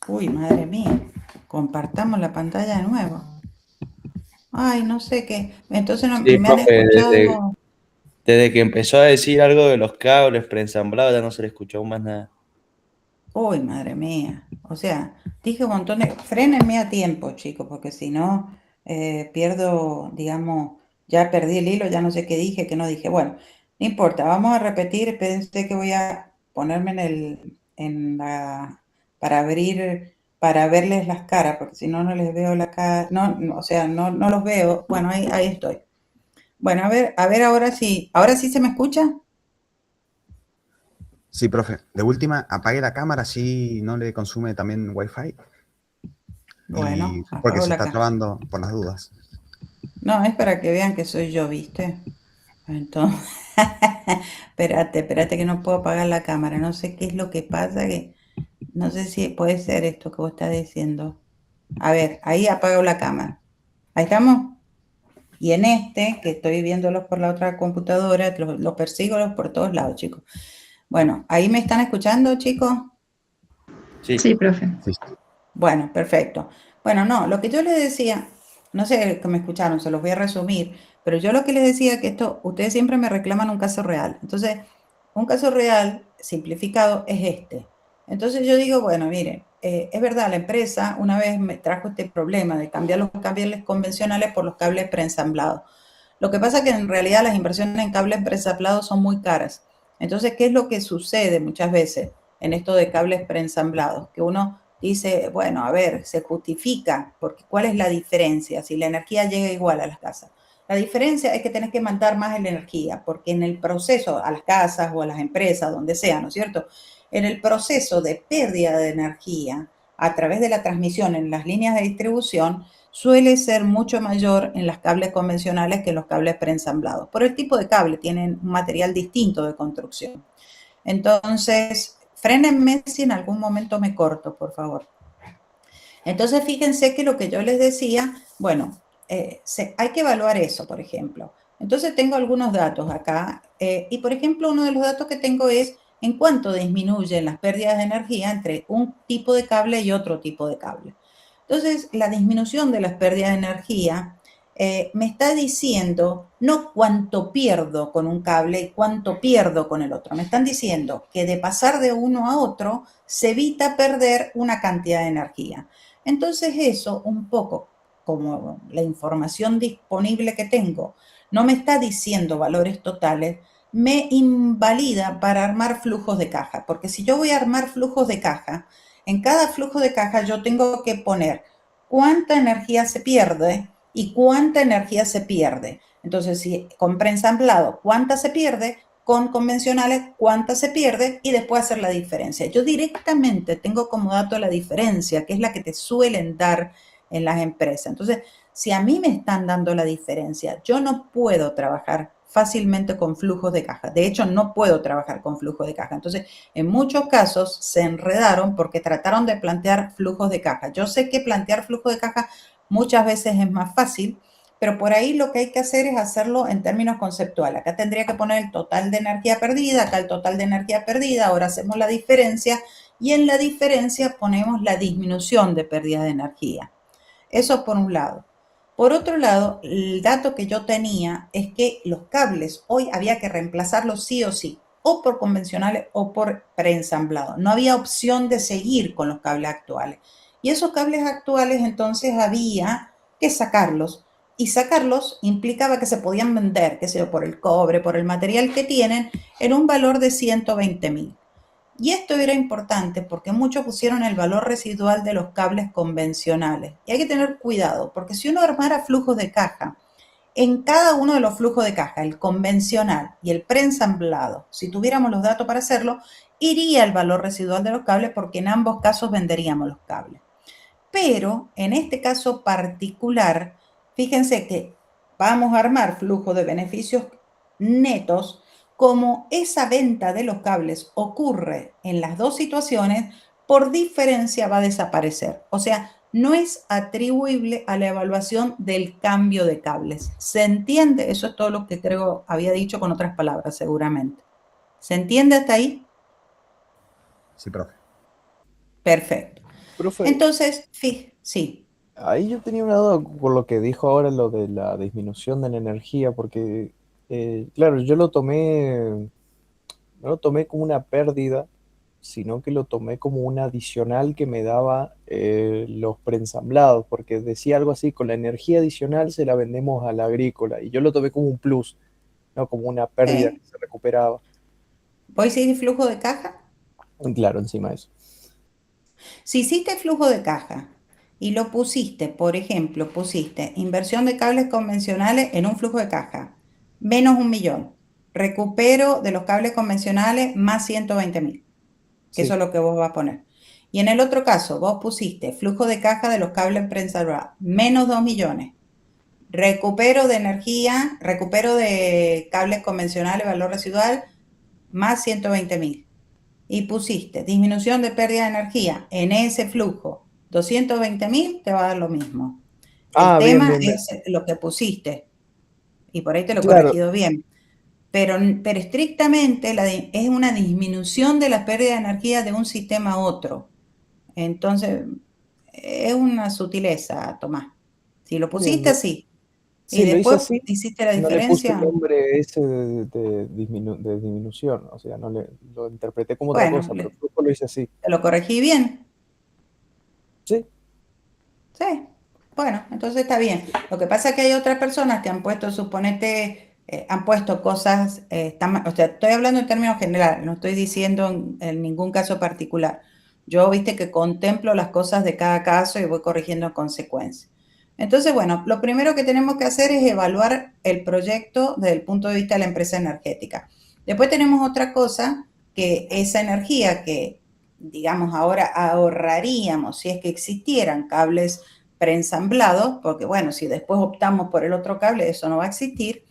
Uy, madre mía, compartamos la pantalla de nuevo. Ay, no sé qué. Entonces no, Sí, me han profe, escuchado. desde que empezó a decir algo de los cables preensamblados ya no se le escuchó más nada. Uy, madre mía. O sea, dije un montón de... Frénenme a tiempo, chicos, porque si no, pierdo, digamos, ya perdí el hilo, ya no sé qué dije, qué no dije. Bueno, no importa, vamos a repetir. Pensé que voy a ponerme para abrir para verles las caras, porque si no, no les veo la cara, o sea, no los veo. Bueno, ahí estoy. Bueno, a ver, ahora sí se me escucha. Sí, profe. De última, apague la cámara, así no le consume también Wi-Fi. Bueno, Porque apago se la está cámara. trabando por las dudas. No, es para que vean que soy yo, ¿viste? Entonces, espérate que no puedo apagar la cámara. No sé qué es lo que pasa, que no sé si puede ser esto que vos estás diciendo. A ver, ahí apago la cámara. Ahí estamos. Y en este, que estoy viéndolos por la otra computadora, los persigo por todos lados, chicos. Bueno, ¿ahí me están escuchando, chicos? Sí. Sí, profe. Sí. Bueno, perfecto. Bueno, no, lo que yo les decía, no sé que me escucharon, se los voy a resumir, pero yo lo que les decía que esto, ustedes siempre me reclaman un caso real. Entonces, un caso real simplificado es este. Entonces yo digo, bueno, miren, es verdad, la empresa una vez me trajo este problema de cambiar los cables convencionales por los cables preensamblados. Lo que pasa es que en realidad las inversiones en cables preensamblados son muy caras. Entonces, ¿qué es lo que sucede muchas veces en esto de cables preensamblados? Que uno dice, bueno, a ver, se justifica, porque ¿cuál es la diferencia si la energía llega igual a las casas? La diferencia es que tenés que mandar más la energía, porque en el proceso, a las casas o a las empresas, donde sea, ¿no es cierto? En el proceso de pérdida de energía a través de la transmisión en las líneas de distribución, suele ser mucho mayor en los cables convencionales que en los cables preensamblados. Por el tipo de cable, tienen un material distinto de construcción. Entonces, frénenme si en algún momento me corto, por favor. Entonces, fíjense que lo que yo les decía, bueno, hay que evaluar eso, por ejemplo. Entonces, tengo algunos datos acá. Y, por ejemplo, uno de los datos que tengo es en cuánto disminuyen las pérdidas de energía entre un tipo de cable y otro tipo de cable. Entonces, la disminución de las pérdidas de energía me está diciendo no cuánto pierdo con un cable y cuánto pierdo con el otro. Me están diciendo que de pasar de uno a otro se evita perder una cantidad de energía. Entonces eso, un poco como la información disponible que tengo, no me está diciendo valores totales, me invalida para armar flujos de caja. Porque si yo voy a armar flujos de caja, en cada flujo de caja yo tengo que poner cuánta energía se pierde y cuánta energía se pierde. Entonces, si con preensamblado, cuánta se pierde, con convencionales, cuánta se pierde y después hacer la diferencia. Yo directamente tengo como dato la diferencia, que es la que te suelen dar en las empresas. Entonces, si a mí me están dando la diferencia, yo no puedo trabajar fácilmente con flujos de caja. De hecho, no puedo trabajar con flujos de caja. Entonces, en muchos casos se enredaron porque trataron de plantear flujos de caja. Yo sé que plantear flujos de caja muchas veces es más fácil, pero por ahí lo que hay que hacer es hacerlo en términos conceptuales. Acá tendría que poner el total de energía perdida, acá el total de energía perdida, ahora hacemos la diferencia y en la diferencia ponemos la disminución de pérdida de energía. Eso por un lado. Por otro lado, el dato que yo tenía es que los cables hoy había que reemplazarlos sí o sí, o por convencionales o por preensamblados. No había opción de seguir con los cables actuales. Y esos cables actuales entonces había que sacarlos. Y sacarlos implicaba que se podían vender, qué sé yo, por el cobre, por el material que tienen, en un valor de 120.000. Y esto era importante porque muchos pusieron el valor residual de los cables convencionales. Y hay que tener cuidado, porque si uno armara flujos de caja, en cada uno de los flujos de caja, el convencional y el preensamblado, si tuviéramos los datos para hacerlo, iría el valor residual de los cables porque en ambos casos venderíamos los cables. Pero en este caso particular, fíjense que vamos a armar flujo de beneficios netos. Como esa venta de los cables ocurre en las dos situaciones, por diferencia va a desaparecer. O sea, no es atribuible a la evaluación del cambio de cables. ¿Se entiende? Eso es todo lo que creo había dicho con otras palabras, seguramente. ¿Se entiende hasta ahí? Sí, profe. Perfecto. Profe, Entonces, sí. ahí yo tenía una duda por lo que dijo ahora, lo de la disminución de la energía, porque, claro, yo no lo tomé como una pérdida, sino que lo tomé como un adicional que me daba los preensamblados, porque decía algo así, con la energía adicional se la vendemos a la agrícola, y yo lo tomé como un plus, no como una pérdida que Sí. se recuperaba. ¿Voy a seguir flujo de caja? Claro, encima de eso. Si hiciste flujo de caja y lo pusiste, por ejemplo, pusiste inversión de cables convencionales en un flujo de caja, menos 1.000.000. Recupero de los cables convencionales más 120.000, que eso Sí, es lo que vos vas a poner. Y en el otro caso, vos pusiste flujo de caja de los cables prensa menos 2 millones. Recupero de energía, recupero de cables convencionales, valor residual, más 120.000. Y pusiste disminución de pérdida de energía en ese flujo, 220.000, te va a dar lo mismo. El ah, bien, tema bien, bien. es lo que pusiste, y por ahí te lo he Claro, corregido bien. Pero estrictamente es una disminución de la pérdida de energía de un sistema a otro. Entonces, es una sutileza, Tomás. Si lo bien, pusiste así y sí, lo hice después así, hiciste la no le puse el diferencia, nombre ese de disminución, o sea, no lo interpreté como otra bueno, cosa, pero el flujo lo hice así. te lo corregí bien. Sí, Sí, bueno, entonces está bien. Lo que pasa es que hay otras personas que han puesto, suponete, han puesto cosas, o sea, estoy hablando en términos generales, no estoy diciendo en ningún caso particular. Yo, viste, que contemplo las cosas de cada caso y voy corrigiendo en consecuencia. Entonces, bueno, lo primero que tenemos que hacer es evaluar el proyecto desde el punto de vista de la empresa energética. Después tenemos otra cosa, que esa energía que, digamos, ahora ahorraríamos si es que existieran cables preensamblados, porque bueno, si después optamos por el otro cable, eso no va a existir,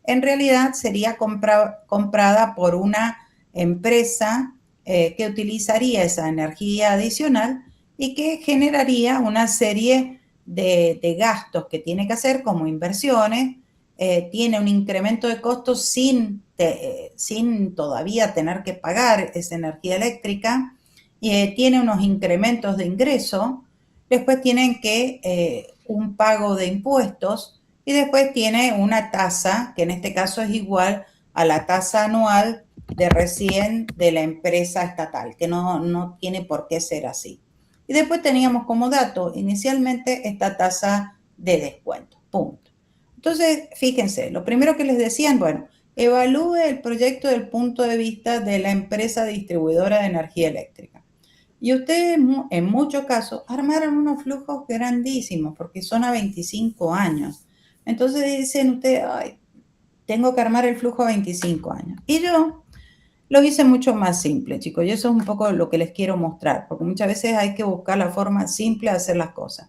en realidad sería comprada por una empresa que utilizaría esa energía adicional y que generaría una serie de gastos que tiene que hacer como inversiones, tiene un incremento de costos sin todavía tener que pagar esa energía eléctrica, tiene unos incrementos de ingreso, después tienen que un pago de impuestos y después tiene una tasa, que en este caso es igual a la tasa anual de recién de la empresa estatal, que no tiene por qué ser así. Y después teníamos como dato inicialmente esta tasa de descuento, punto. Entonces, fíjense, lo primero que les decían, bueno, evalúe el proyecto desde el punto de vista de la empresa distribuidora de energía eléctrica. Y ustedes en muchos casos armaron unos flujos grandísimos porque son a 25 años. Entonces dicen ustedes, ay, tengo que armar el flujo a 25 años. Y yo lo hice mucho más simple, chicos, y eso es un poco lo que les quiero mostrar, porque muchas veces hay que buscar la forma simple de hacer las cosas.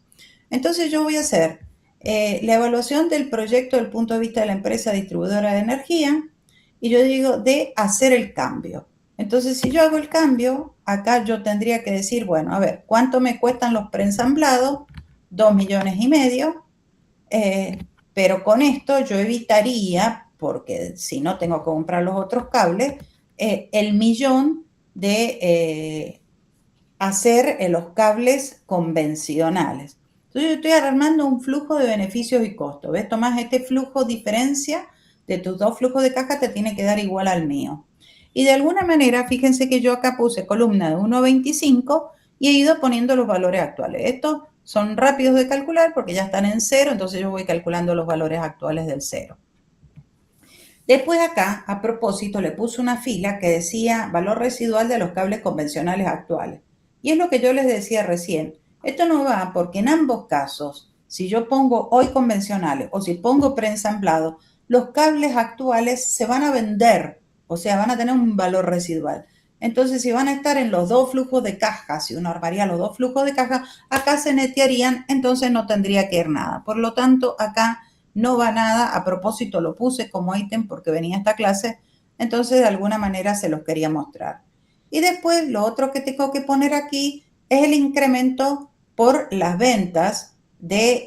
Entonces yo voy a hacer la evaluación del proyecto desde el punto de vista de la empresa distribuidora de energía y yo digo de hacer el cambio. Entonces si yo hago el cambio, acá yo tendría que decir, bueno, a ver, ¿cuánto me cuestan los preensamblados? 2,5 millones. Pero con esto yo evitaría, porque si no tengo que comprar los otros cables, el millón de hacer los cables convencionales. Entonces yo estoy armando un flujo de beneficios y costos. ¿Ves, Tomás? Este flujo diferencia de tus dos flujos de caja te tiene que dar igual al mío. Y de alguna manera, fíjense que yo acá puse columna de 1,25 y he ido poniendo los valores actuales. Estos son rápidos de calcular porque ya están en cero, entonces yo voy calculando los valores actuales del cero. Después acá, a propósito, le puse una fila que decía valor residual de los cables convencionales actuales. Y es lo que yo les decía recién. Esto no va porque en ambos casos, si yo pongo hoy convencionales o si pongo preensamblado, los cables actuales se van a vender, o sea, van a tener un valor residual. Entonces, si van a estar en los dos flujos de caja, si uno armaría los dos flujos de caja, acá se netearían, entonces no tendría que ir nada. Por lo tanto, acá no va nada. A propósito, lo puse como ítem porque venía esta clase, entonces de alguna manera se los quería mostrar. Y después lo otro que tengo que poner aquí es el incremento por las ventas de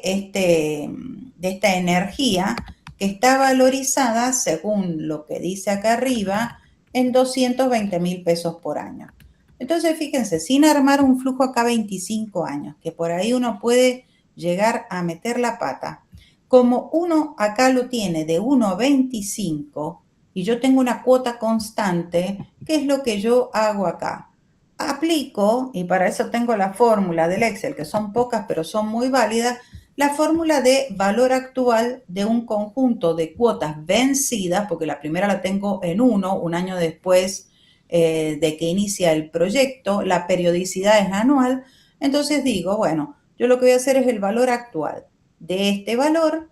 esta energía que está valorizada, según lo que dice acá arriba, en 220.000 pesos por año. Entonces, fíjense, sin armar un flujo acá 25 años, que por ahí uno puede llegar a meter la pata, como uno acá lo tiene de 1,25 y yo tengo una cuota constante, ¿qué es lo que yo hago acá? Aplico, y para eso tengo la fórmula del Excel, que son pocas pero son muy válidas, la fórmula de valor actual de un conjunto de cuotas vencidas, porque la primera la tengo en 1, un año después de que inicia el proyecto, la periodicidad es anual, entonces digo, bueno, yo lo que voy a hacer es el valor actual de este valor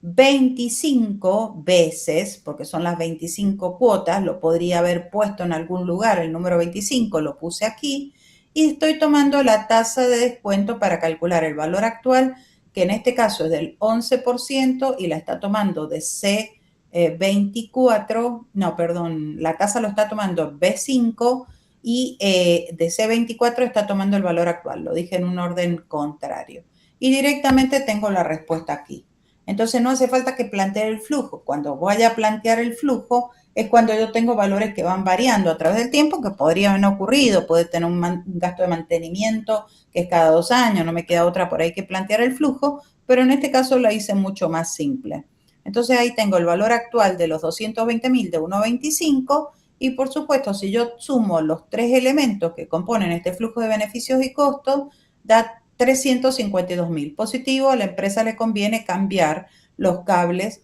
25 veces, porque son las 25 cuotas, lo podría haber puesto en algún lugar, el número 25 lo puse aquí, y estoy tomando la tasa de descuento para calcular el valor actual, que en este caso es del 11% y la está tomando de C24, no, perdón, la tasa lo está tomando B5 y de C24 está tomando el valor actual, lo dije en un orden contrario. Y directamente tengo la respuesta aquí. Entonces no hace falta que plantee el flujo. Cuando vaya a plantear el flujo es cuando yo tengo valores que van variando a través del tiempo, que podría haber ocurrido, puede tener un gasto de mantenimiento que es cada 2 años, no me queda otra por ahí que plantear el flujo, pero en este caso lo hice mucho más simple. Entonces ahí tengo el valor actual de los 220.000 de 1.25 y por supuesto si yo sumo los 3 elementos que componen este flujo de beneficios y costos, da 352.000. Positivo, a la empresa le conviene cambiar los cables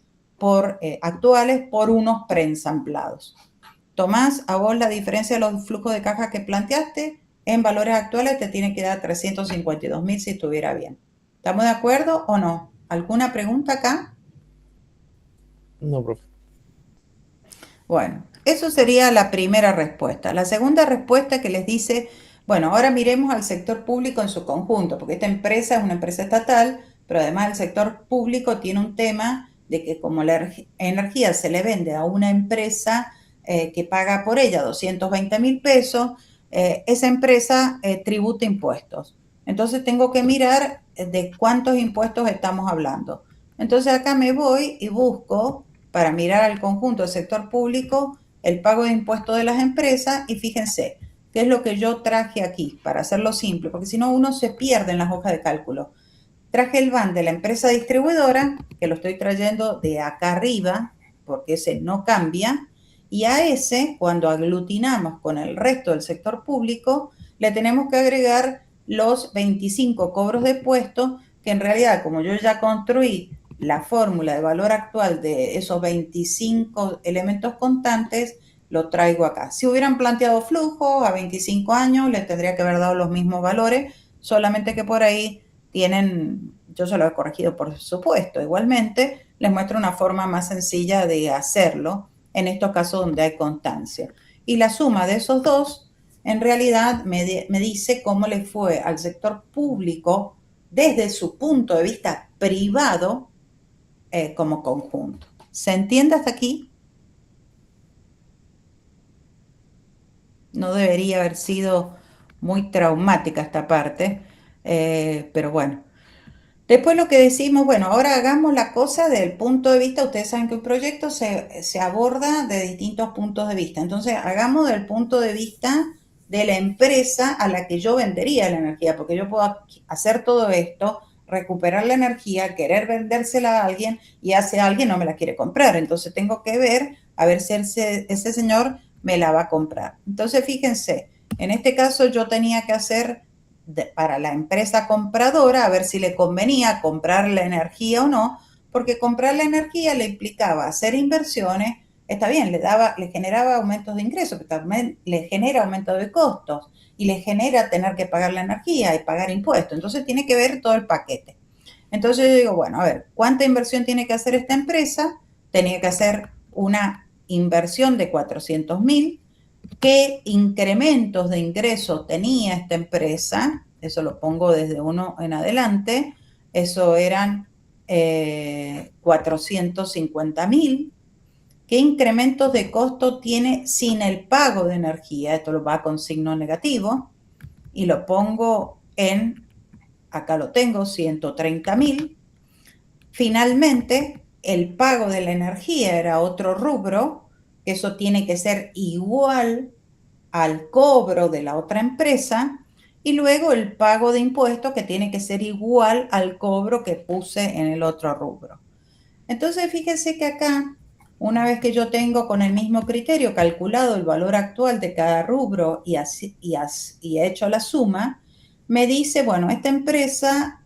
actuales por unos preensamblados. Tomás, a vos la diferencia de los flujos de caja que planteaste en valores actuales te tiene que dar 352.000 si estuviera bien. ¿Estamos de acuerdo o no? ¿Alguna pregunta acá? No, profe. Bueno, eso sería la primera respuesta. La segunda respuesta que les dice, bueno, ahora miremos al sector público en su conjunto, porque esta empresa es una empresa estatal, pero además el sector público tiene un tema de que como la energía se le vende a una empresa que paga por ella 220.000 pesos, esa empresa tributa impuestos. Entonces tengo que mirar de cuántos impuestos estamos hablando. Entonces acá me voy y busco para mirar al conjunto del sector público el pago de impuestos de las empresas y fíjense, ¿qué es lo que yo traje aquí? Para hacerlo simple, porque si no uno se pierde en las hojas de cálculo. Traje el BAN de la empresa distribuidora, que lo estoy trayendo de acá arriba, porque ese no cambia, y a ese, cuando aglutinamos con el resto del sector público, le tenemos que agregar los 25 cobros de puestos, que en realidad, como yo ya construí la fórmula de valor actual de esos 25 elementos contantes, lo traigo acá. Si hubieran planteado flujos a 25 años, les tendría que haber dado los mismos valores, solamente que por ahí tienen, yo se lo he corregido por supuesto, igualmente les muestro una forma más sencilla de hacerlo en estos casos donde hay constancia. Y la suma de esos dos, en realidad me dice cómo le fue al sector público desde su punto de vista privado como conjunto. ¿Se entiende hasta aquí? No debería haber sido muy traumática esta parte, pero bueno. Después lo que decimos, bueno, ahora hagamos la cosa desde el punto de vista, ustedes saben que un proyecto se aborda de distintos puntos de vista. Entonces, hagamos del punto de vista de la empresa a la que yo vendería la energía, porque yo puedo hacer todo esto, recuperar la energía, querer vendérsela a alguien y ese alguien no me la quiere comprar. Entonces, tengo que ver a ver si ese señor me la va a comprar. Entonces, fíjense, en este caso yo tenía que hacer para la empresa compradora a ver si le convenía comprar la energía o no, porque comprar la energía le implicaba hacer inversiones, está bien, le generaba aumentos de ingresos, pero también le genera aumento de costos y le genera tener que pagar la energía y pagar impuestos. Entonces tiene que ver todo el paquete. Entonces yo digo, bueno, a ver, ¿cuánta inversión tiene que hacer esta empresa? Tenía que hacer una inversión de 400.000. ¿Qué incrementos de ingresos tenía esta empresa? Eso lo pongo desde 1 en adelante. Eso eran 450.000. ¿Qué incrementos de costo tiene sin el pago de energía? Esto lo va con signo negativo. Y lo pongo acá lo tengo, 130.000. Finalmente, el pago de la energía era otro rubro. Eso tiene que ser igual al cobro de la otra empresa y luego el pago de impuestos que tiene que ser igual al cobro que puse en el otro rubro. Entonces fíjense que acá, una vez que yo tengo con el mismo criterio calculado el valor actual de cada rubro y he hecho la suma, me dice, bueno, esta empresa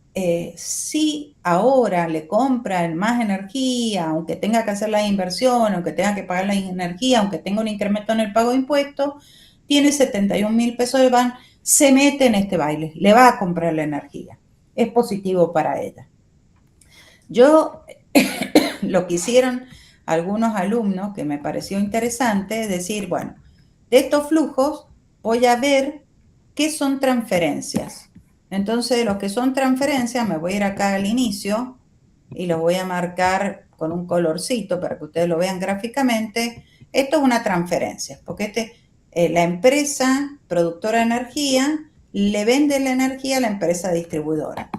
si ahora le compran más energía, aunque tenga que hacer la inversión, aunque tenga que pagar la energía, aunque tenga un incremento en el pago de impuestos, tiene 71.000 pesos de van, se mete en este baile, le va a comprar la energía. Es positivo para ella. Yo, lo que hicieron algunos alumnos, que me pareció interesante, es decir, bueno, de estos flujos voy a ver qué son transferencias. Entonces, los que son transferencias, me voy a ir acá al inicio y los voy a marcar con un colorcito para que ustedes lo vean gráficamente. Esto es una transferencia, porque la empresa productora de energía le vende la energía a la empresa distribuidora.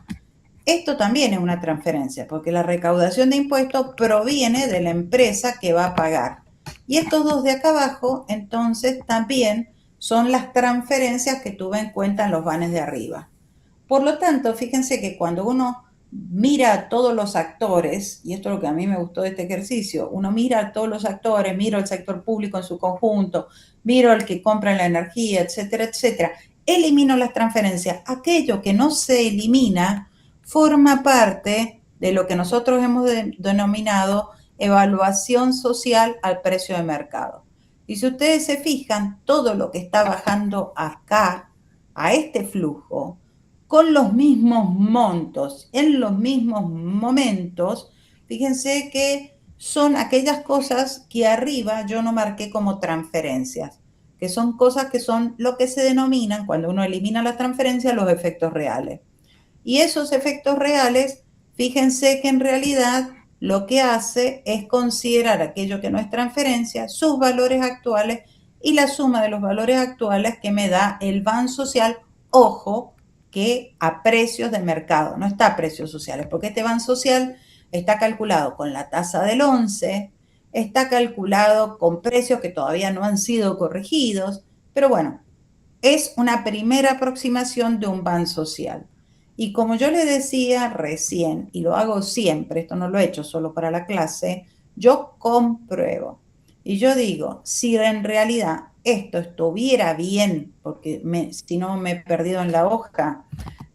Esto también es una transferencia, porque la recaudación de impuestos proviene de la empresa que va a pagar. Y estos dos de acá abajo, entonces, también son las transferencias que tuve en cuenta en los vanes de arriba. Por lo tanto, fíjense que cuando uno mira a todos los actores, y esto es lo que a mí me gustó de este ejercicio, uno mira a todos los actores, miro el sector público en su conjunto, miro al que compra la energía, etcétera, etcétera, elimino las transferencias. Aquello que no se elimina forma parte de lo que nosotros hemos denominado evaluación social al precio de mercado. Y si ustedes se fijan, todo lo que está bajando acá, a este flujo, con los mismos montos, en los mismos momentos, fíjense que son aquellas cosas que arriba yo no marqué como transferencias, que son cosas que son lo que se denominan, cuando uno elimina las transferencias, los efectos reales. Y esos efectos reales, fíjense que en realidad lo que hace es considerar aquello que no es transferencia, sus valores actuales y la suma de los valores actuales que me da el van social, ojo, que a precios de mercado, no está a precios sociales, porque este van social está calculado con la tasa del 11, está calculado con precios que todavía no han sido corregidos, pero bueno, es una primera aproximación de un van social. Y como yo le decía recién, y lo hago siempre, esto no lo he hecho solo para la clase, yo compruebo. Y yo digo, si en realidad esto estuviera bien, porque si no me he perdido en la hoja,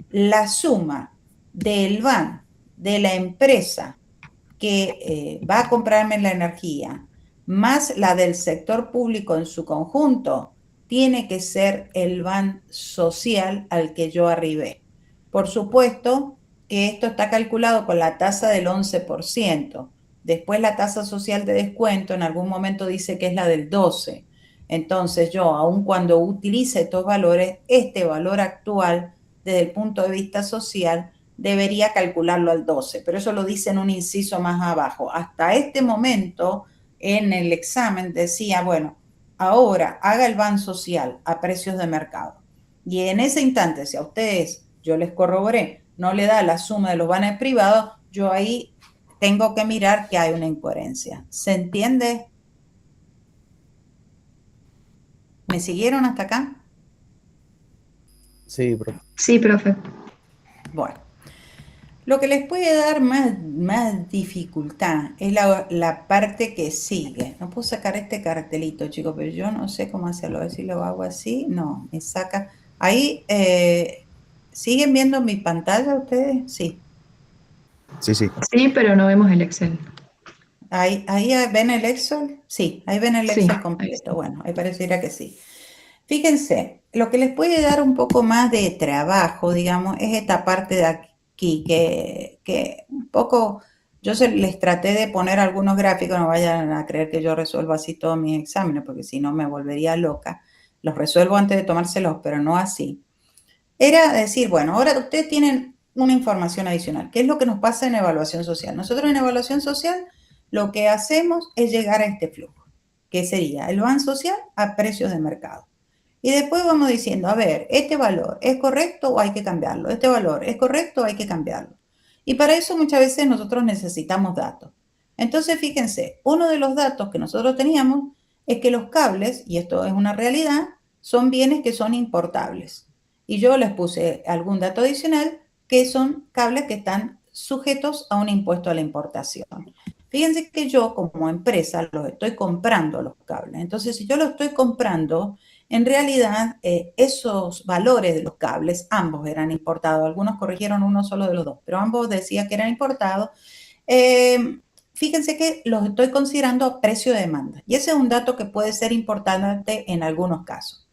la suma del van de la empresa que va a comprarme la energía, más la del sector público en su conjunto, tiene que ser el van social al que yo arribé. Por supuesto que esto está calculado con la tasa del 11%. Después la tasa social de descuento en algún momento dice que es la del 12%. Entonces yo, aun cuando utilice estos valores, este valor actual desde el punto de vista social debería calcularlo al 12, pero eso lo dice en un inciso más abajo. Hasta este momento en el examen decía, bueno, ahora haga el van social a precios de mercado. Y en ese instante, si a ustedes, yo les corroboré, no le da la suma de los vanes privados, yo ahí tengo que mirar que hay una incoherencia. ¿Se entiende? ¿Me siguieron hasta acá? Sí, profe. Sí, profe. Bueno, lo que les puede dar más dificultad es la parte que sigue. No puedo sacar este cartelito, chicos, pero yo no sé cómo hacerlo. A ver si lo hago así. No, me saca. Ahí, ¿siguen viendo mi pantalla ustedes? Sí. Sí, sí. Sí, pero no vemos el Excel. Ahí ven el Excel. Sí, ahí ven el Sí, Excel ahí completo. está. Bueno, ahí pareciera que sí. Fíjense, lo que les puede dar un poco más de trabajo, digamos, es esta parte de aquí, que un poco, les traté de poner algunos gráficos, no vayan a creer que yo resuelvo así todos mis exámenes, porque si no me volvería loca. Los resuelvo antes de tomárselos, pero no así. Era decir, bueno, ahora ustedes tienen una información adicional. ¿Qué es lo que nos pasa en evaluación social? Nosotros en evaluación social lo que hacemos es llegar a este flujo, que sería el van social a precios de mercado. Y después vamos diciendo, a ver, ¿este valor es correcto o hay que cambiarlo? ¿Este valor es correcto o hay que cambiarlo? Y para eso muchas veces nosotros necesitamos datos. Entonces, fíjense, uno de los datos que nosotros teníamos es que los cables, y esto es una realidad, son bienes que son importables. Y yo les puse algún dato adicional que son cables que están sujetos a un impuesto a la importación. Fíjense que yo como empresa los estoy comprando los cables. Entonces, si yo los estoy comprando, en realidad esos valores de los cables, ambos eran importados. Algunos corrigieron uno solo de los dos, pero ambos decían que eran importados. Fíjense que los estoy considerando a precio de demanda. Y ese es un dato que puede ser importante en algunos casos.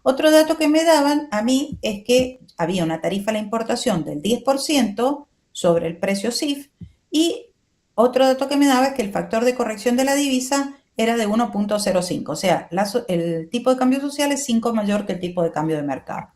Otro dato que me daban a mí es que había una tarifa a la importación del 10% sobre el precio CIF y otro dato que me daba es que el factor de corrección de la divisa era de 1.05, o sea, el tipo de cambio social es 5 mayor que el tipo de cambio de mercado.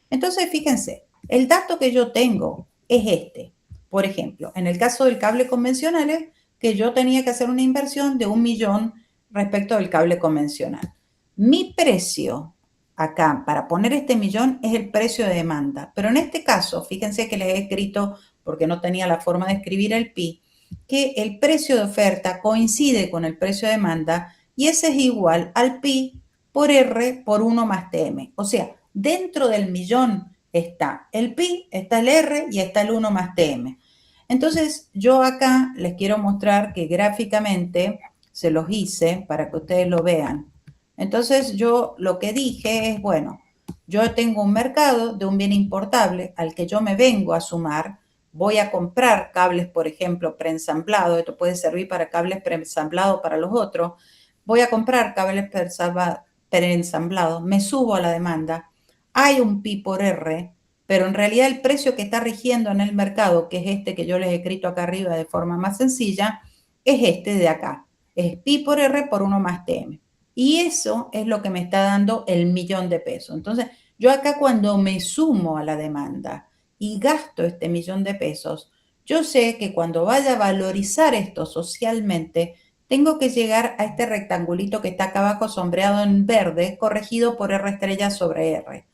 Entonces, fíjense, el dato que yo tengo es este. Por ejemplo, en el caso del cable convencional, que yo tenía que hacer una inversión de 1 millón respecto del cable convencional. Mi precio acá para poner este millón es el precio de demanda, pero en este caso, fíjense que les he escrito, porque no tenía la forma de escribir el pi, que el precio de oferta coincide con el precio de demanda y ese es igual al pi por R por 1 más TM. O sea, dentro del millón está el pi, está el R y está el 1 más TM. Entonces, yo acá les quiero mostrar que gráficamente se los hice para que ustedes lo vean. Entonces, yo lo que dije es, bueno, yo tengo un mercado de un bien importable al que yo me vengo a sumar. Voy a comprar cables, por ejemplo, preensamblados. Esto puede servir para cables preensamblados para los otros. Voy a comprar cables preensamblados. Me subo a la demanda. Hay un pi por R, pero en realidad el precio que está rigiendo en el mercado, que es este que yo les he escrito acá arriba de forma más sencilla, es este de acá. Es pi por R por 1 más TM. Y eso es lo que me está dando el millón de pesos. Entonces, yo acá cuando me sumo a la demanda y gasto este millón de pesos, yo sé que cuando vaya a valorizar esto socialmente, tengo que llegar a este rectangulito que está acá abajo sombreado en verde, corregido por R estrella sobre R.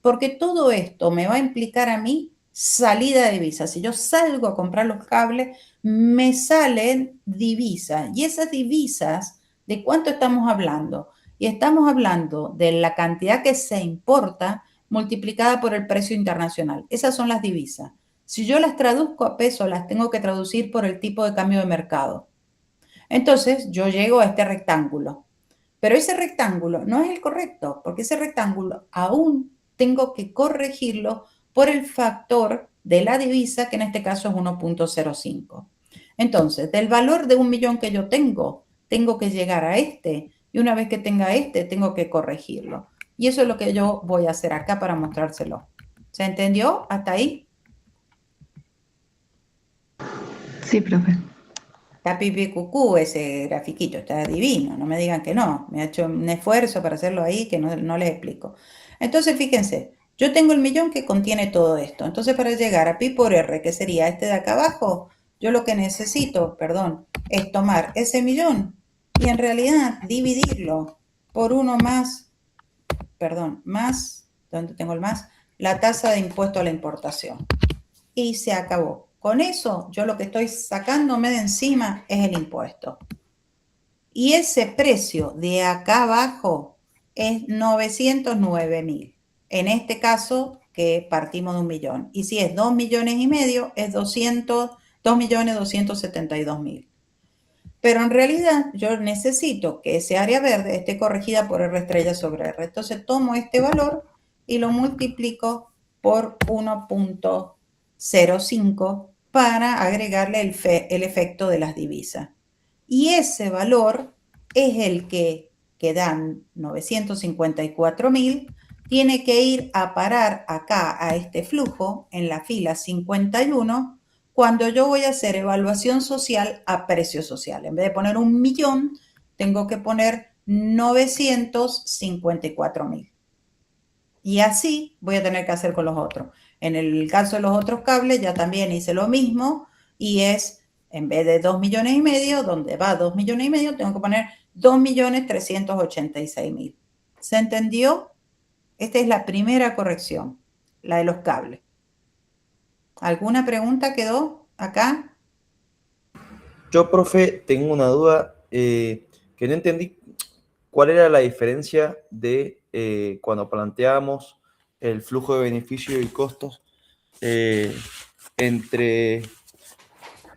Porque todo esto me va a implicar a mí salida de divisas. Si yo salgo a comprar los cables, me salen divisas. Y esas divisas, ¿de cuánto estamos hablando? Y estamos hablando de la cantidad que se importa multiplicada por el precio internacional. Esas son las divisas. Si yo las traduzco a pesos, las tengo que traducir por el tipo de cambio de mercado. Entonces, yo llego a este rectángulo. Pero ese rectángulo no es el correcto, porque ese rectángulo aún tengo que corregirlo por el factor de la divisa, que en este caso es 1.05. Entonces, del valor de 1 millón que yo tengo que llegar a este, y una vez que tenga este, tengo que corregirlo. Y eso es lo que yo voy a hacer acá para mostrárselo. ¿Se entendió hasta ahí? Sí, profe. Está pipi cucú ese grafiquito, está divino, no me digan que no. Me ha hecho un esfuerzo para hacerlo ahí que no les explico. Entonces, fíjense, yo tengo el millón que contiene todo esto. Entonces, para llegar a pi por R, que sería este de acá abajo, yo lo que necesito, perdón, es tomar ese millón y en realidad dividirlo por 1 más, perdón, más, ¿dónde tengo el más? La tasa de impuesto a la importación. Y se acabó. Con eso, yo lo que estoy sacándome de encima es el impuesto. Y ese precio de acá abajo es 909.000. En este caso, que partimos de 1 millón. Y si es 2 millones y medio, es 2.272.000. Pero en realidad, yo necesito que ese área verde esté corregida por R estrella sobre R. Entonces, tomo este valor y lo multiplico por 1.05 para agregarle el efecto de las divisas. Y ese valor es el que dan 954.000, tiene que ir a parar acá a este flujo en la fila 51 cuando yo voy a hacer evaluación social a precio social. En vez de poner 1 millón, tengo que poner 954.000. Y así voy a tener que hacer con los otros. En el caso de los otros cables ya también hice lo mismo y es, en vez de 2 millones y medio, donde va 2 millones y medio, tengo que poner 2.386.000. ¿Se entendió? Esta es la primera corrección, la de los cables. ¿Alguna pregunta quedó acá? Yo, profe, tengo una duda que no entendí cuál era la diferencia de cuando planteábamos el flujo de beneficios y costos entre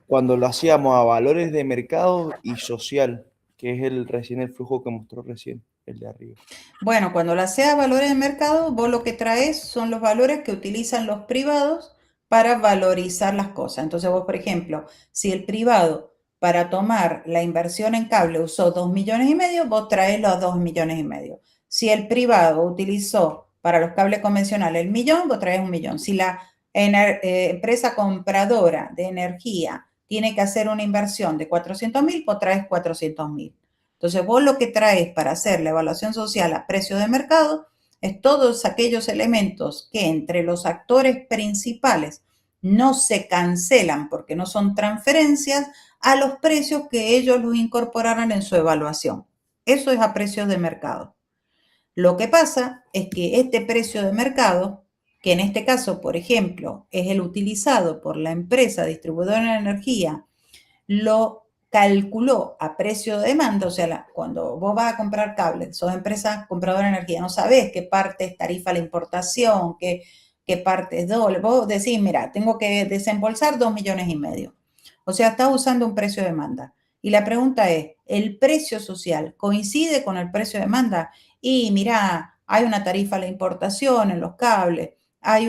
cuando lo hacíamos a valores de mercado y social, que es el flujo que mostró recién, el de arriba. Bueno, cuando la sea valores de mercado, vos lo que traes son los valores que utilizan los privados para valorizar las cosas. Entonces vos, por ejemplo, si el privado para tomar la inversión en cable usó 2 millones y medio, vos traes los 2 millones y medio. Si el privado utilizó para los cables convencionales el millón, vos traes 1 millón. Si la empresa compradora de energía tiene que hacer una inversión de 400.000, vos traes 400.000. Entonces, vos lo que traes para hacer la evaluación social a precio de mercado es todos aquellos elementos que entre los actores principales no se cancelan porque no son transferencias a los precios que ellos los incorporaran en su evaluación. Eso es a precios de mercado. Lo que pasa es que este precio de mercado, que en este caso, por ejemplo, es el utilizado por la empresa distribuidora de energía, lo calculó a precio de demanda, o sea, cuando vos vas a comprar cables, sos empresa compradora de energía, no sabés qué parte es tarifa a la importación, qué parte es dólar. Vos decís, mira, tengo que desembolsar 2,5 millones. O sea, estás usando un precio de demanda. Y la pregunta es, ¿el precio social coincide con el precio de demanda? Y mira, hay una tarifa a la importación en los cables, hay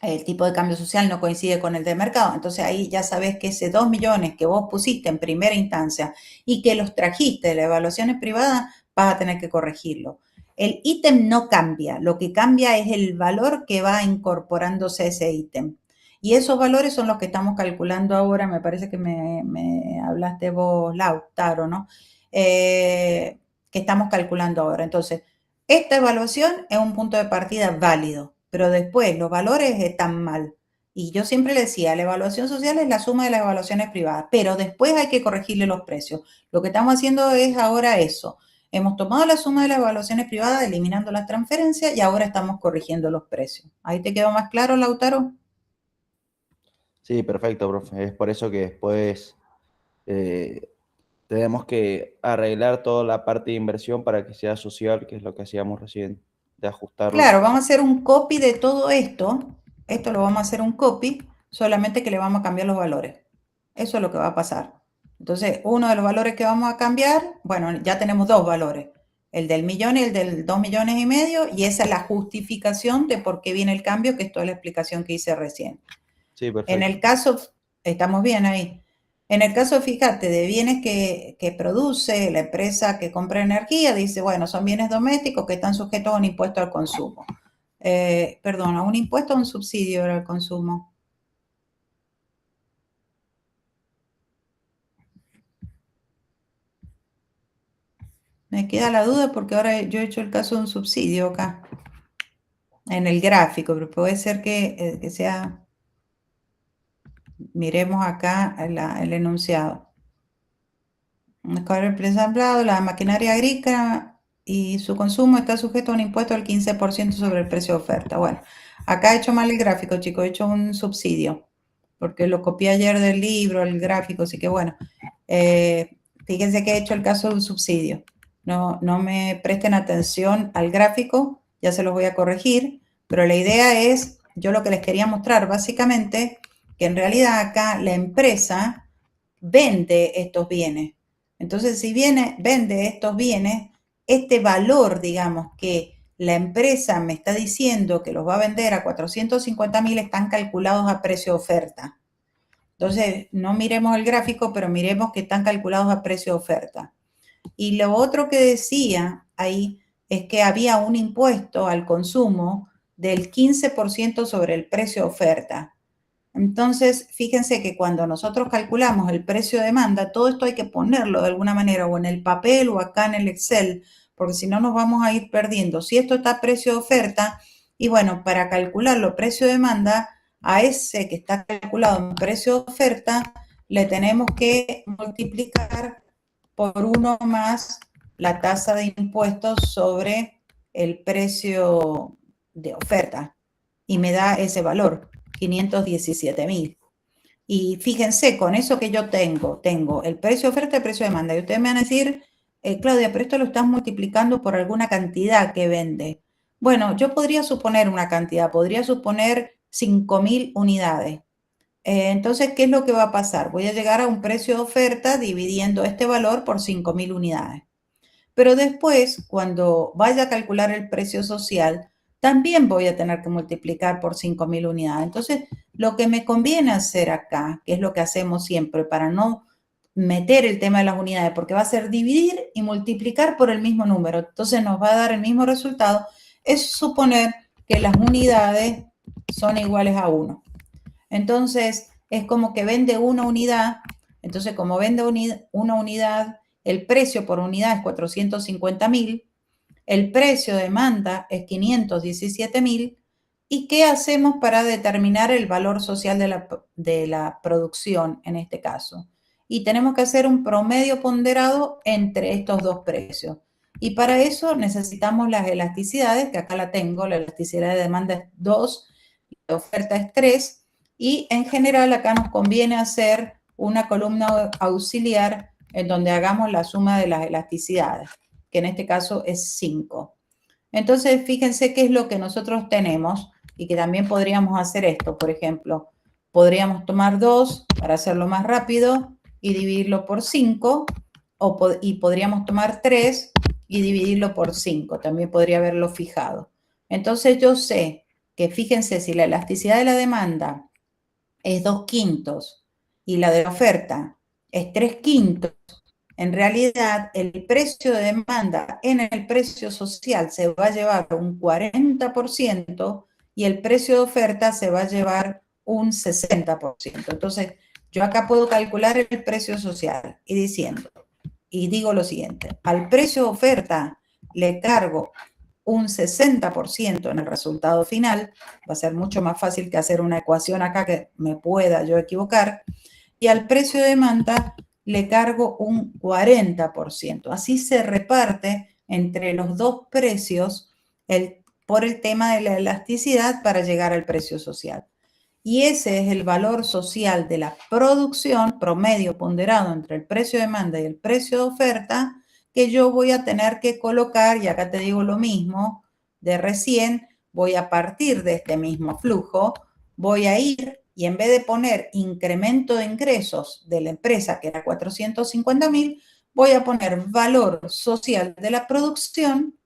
el tipo de cambio social no coincide con el de mercado. Entonces ahí ya sabes que ese 2 millones que vos pusiste en primera instancia y que los trajiste de las evaluaciones privadas, vas a tener que corregirlo. El ítem no cambia, lo que cambia es el valor que va incorporándose a ese ítem. Y esos valores son los que estamos calculando ahora, me parece que me hablaste vos, Lautaro, ¿no? Que estamos calculando ahora. Entonces, esta evaluación es un punto de partida válido, pero después los valores están mal. Y yo siempre le decía, la evaluación social es la suma de las evaluaciones privadas, pero después hay que corregirle los precios. Lo que estamos haciendo es ahora eso. Hemos tomado la suma de las evaluaciones privadas, eliminando las transferencias, y ahora estamos corrigiendo los precios. ¿Ahí te quedó más claro, Lautaro? Sí, perfecto, profe. Es por eso que después tenemos que arreglar toda la parte de inversión para que sea social, que es lo que hacíamos recién, de ajustarlo. Claro, vamos a hacer un copy de todo esto. Esto lo vamos a hacer un copy, solamente que le vamos a cambiar los valores. Eso es lo que va a pasar. Entonces, uno de los valores que vamos a cambiar, bueno, ya tenemos 2 valores, el del millón y el del 2,5 millones, y esa es la justificación de por qué viene el cambio, que es toda la explicación que hice recién. Sí, perfecto. En el caso, estamos bien ahí. En el caso, fíjate, de bienes que produce la empresa que compra energía, dice, bueno, son bienes domésticos que están sujetos a un impuesto al consumo. Perdón, a un impuesto o un subsidio al consumo. Me queda la duda porque ahora yo he hecho el caso de un subsidio acá, en el gráfico, pero puede ser que sea... Miremos acá el enunciado. El presamblado, la maquinaria agrícola y su consumo está sujeto a un impuesto del 15% sobre el precio de oferta. Bueno, acá he hecho mal el gráfico, chicos, he hecho un subsidio, porque lo copié ayer del libro, el gráfico, así que bueno, fíjense que he hecho el caso de un subsidio. No me presten atención al gráfico, ya se los voy a corregir, pero la idea es, yo lo que les quería mostrar básicamente, que en realidad acá la empresa vende estos bienes. Entonces, si vende estos bienes, este valor, digamos, que la empresa me está diciendo que los va a vender a 450.000, están calculados a precio de oferta. Entonces, no miremos el gráfico, pero miremos que están calculados a precio de oferta. Y lo otro que decía ahí es que había un impuesto al consumo del 15% sobre el precio de oferta. Entonces, fíjense que cuando nosotros calculamos el precio de demanda, todo esto hay que ponerlo de alguna manera o en el papel o acá en el Excel, porque si no nos vamos a ir perdiendo. Si esto está a precio de oferta, y bueno, para calcularlo precio de demanda, a ese que está calculado en precio de oferta, le tenemos que multiplicar por 1 más la tasa de impuestos sobre el precio de oferta, y me da ese valor. 517.000. Y fíjense, con eso que yo tengo el precio de oferta y el precio de demanda. Y ustedes me van a decir, Claudia, pero esto lo estás multiplicando por alguna cantidad que vende. Bueno, yo podría suponer una cantidad, podría suponer 5.000 unidades. Entonces, ¿qué es lo que va a pasar? Voy a llegar a un precio de oferta dividiendo este valor por 5.000 unidades. Pero después, cuando vaya a calcular el precio social, también voy a tener que multiplicar por 5.000 unidades. Entonces, lo que me conviene hacer acá, que es lo que hacemos siempre para no meter el tema de las unidades, porque va a ser dividir y multiplicar por el mismo número. Entonces, nos va a dar el mismo resultado, es suponer que las unidades son iguales a 1. Entonces, es como que vende una unidad. Entonces, como vende una unidad, el precio por unidad es 450.000, el precio de demanda es 517.000. ¿Y qué hacemos para determinar el valor social de la producción en este caso? Y tenemos que hacer un promedio ponderado entre estos dos precios. Y para eso necesitamos las elasticidades, que acá la tengo, la elasticidad de demanda es 2, la oferta es 3, y en general acá nos conviene hacer una columna auxiliar en donde hagamos la suma de las elasticidades, que en este caso es 5. Entonces, fíjense qué es lo que nosotros tenemos y que también podríamos hacer esto. Por ejemplo, podríamos tomar 2 para hacerlo más rápido y dividirlo por 5, y podríamos tomar 3 y dividirlo por 5. También podría haberlo fijado. Entonces, yo sé que, fíjense, si la elasticidad de la demanda es 2/5 y la de la oferta es 3/5, en realidad el precio de demanda en el precio social se va a llevar un 40% y el precio de oferta se va a llevar un 60%. Entonces, yo acá puedo calcular el precio social y digo lo siguiente: al precio de oferta le cargo un 60% en el resultado final. Va a ser mucho más fácil que hacer una ecuación acá que me pueda yo equivocar. Y al precio de demanda le cargo un 40%. Así se reparte entre los dos precios por el tema de la elasticidad para llegar al precio social. Y ese es el valor social de la producción promedio ponderado entre el precio de demanda y el precio de oferta, que yo voy a tener que colocar, y acá te digo lo mismo de recién, voy a partir de este mismo flujo, voy a ir y en vez de poner incremento de ingresos de la empresa, que era 450.000, voy a poner valor social de la producción,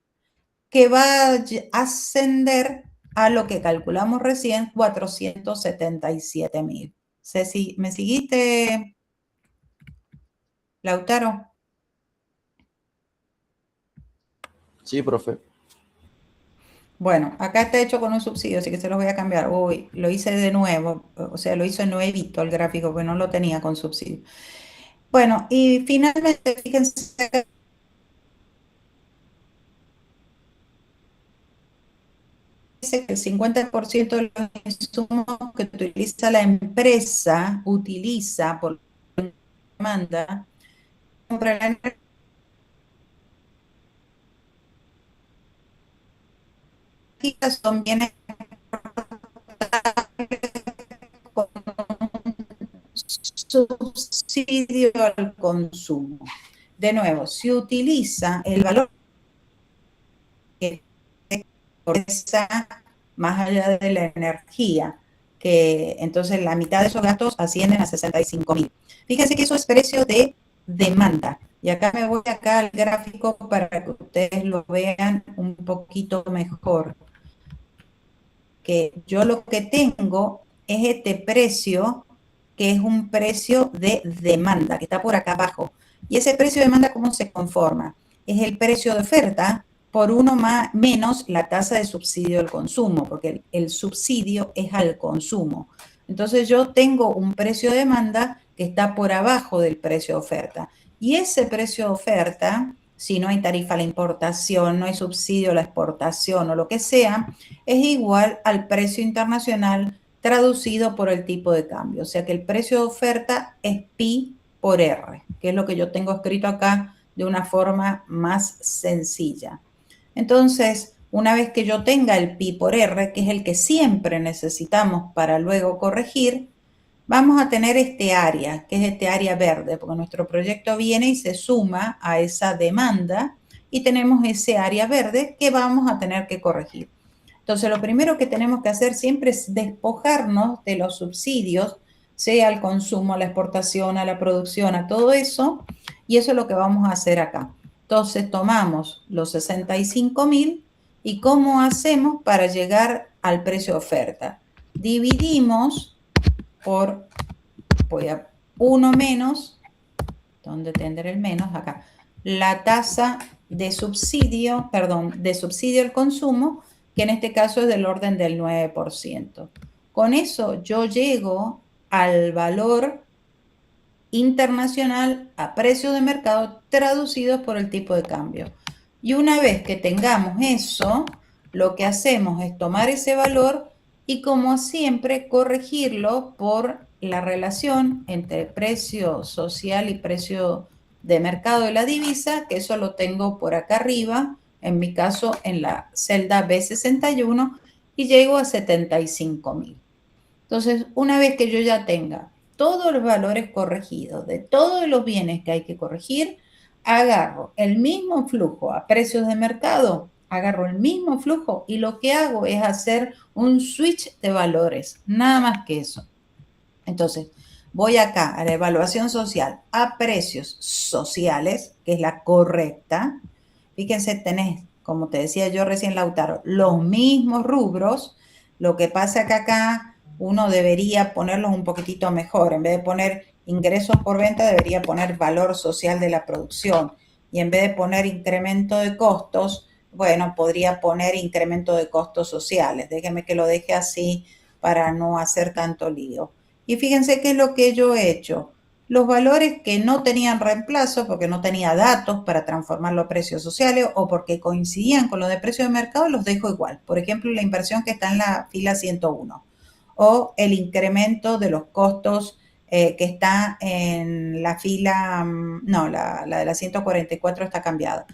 que va a ascender a lo que calculamos recién, 477.000. Ceci, ¿me seguiste, Lautaro? Sí, profe. Bueno, acá está hecho con un subsidio, así que se los voy a cambiar. Uy, lo hice de nuevo, o sea, lo hice nuevito el gráfico, porque no lo tenía con subsidio. Bueno, y finalmente, fíjense acá, dice que el 50% de los insumos que utiliza la empresa, utiliza por demanda, compra la energía son bienes con subsidio al consumo. De nuevo, si utiliza el valor que esa más allá de la energía, que entonces la mitad de esos gastos ascienden a 65.000. Fíjense que eso es precio de demanda. Y acá me voy acá al gráfico para que ustedes lo vean un poquito mejor. Que yo lo que tengo es este precio, que es un precio de demanda, que está por acá abajo. Y ese precio de demanda, ¿cómo se conforma? Es el precio de oferta por uno más, menos la tasa de subsidio al consumo, porque el subsidio es al consumo. Entonces yo tengo un precio de demanda que está por abajo del precio de oferta. Y ese precio de oferta, si no hay tarifa a la importación, no hay subsidio a la exportación o lo que sea, es igual al precio internacional traducido por el tipo de cambio. O sea que el precio de oferta es pi por R, que es lo que yo tengo escrito acá de una forma más sencilla. Entonces, una vez que yo tenga el pi por R, que es el que siempre necesitamos para luego corregir, vamos a tener este área, que es este área verde, porque nuestro proyecto viene y se suma a esa demanda y tenemos ese área verde que vamos a tener que corregir. Entonces, lo primero que tenemos que hacer siempre es despojarnos de los subsidios, sea al consumo, a la exportación, a la producción, a todo eso, y eso es lo que vamos a hacer acá. Entonces, tomamos los 65.000 y ¿cómo hacemos para llegar al precio de oferta? Dividimos por, voy a 1 menos, ¿dónde tendré el menos? Acá, la tasa de subsidio, de subsidio al consumo, que en este caso es del orden del 9%. Con eso yo llego al valor internacional a precio de mercado traducido por el tipo de cambio. Y una vez que tengamos eso, lo que hacemos es tomar ese valor y, como siempre, corregirlo por la relación entre precio social y precio de mercado de la divisa, que eso lo tengo por acá arriba, en mi caso en la celda B61, y llego a 75.000. Entonces, una vez que yo ya tenga todos los valores corregidos de todos los bienes que hay que corregir, agarro el mismo flujo a precios de mercado, agarro el mismo flujo y lo que hago es hacer un switch de valores, nada más que eso. Entonces, voy acá a la evaluación social a precios sociales, que es la correcta. Fíjense, tenés, como te decía yo recién, Lautaro, los mismos rubros. Lo que pasa que acá uno debería ponerlos un poquitito mejor. En vez de poner ingresos por venta, debería poner valor social de la producción. Y en vez de poner incremento de costos, bueno, podría poner incremento de costos sociales. Déjeme que lo deje así para no hacer tanto lío. Y fíjense qué es lo que yo he hecho. Los valores que no tenían reemplazo, porque no tenía datos para transformarlo a precios sociales o porque coincidían con los de precio de mercado, los dejo igual. Por ejemplo, la inversión que está en la fila 101 o el incremento de los costos que está en la fila, no, la de la 144 está cambiada.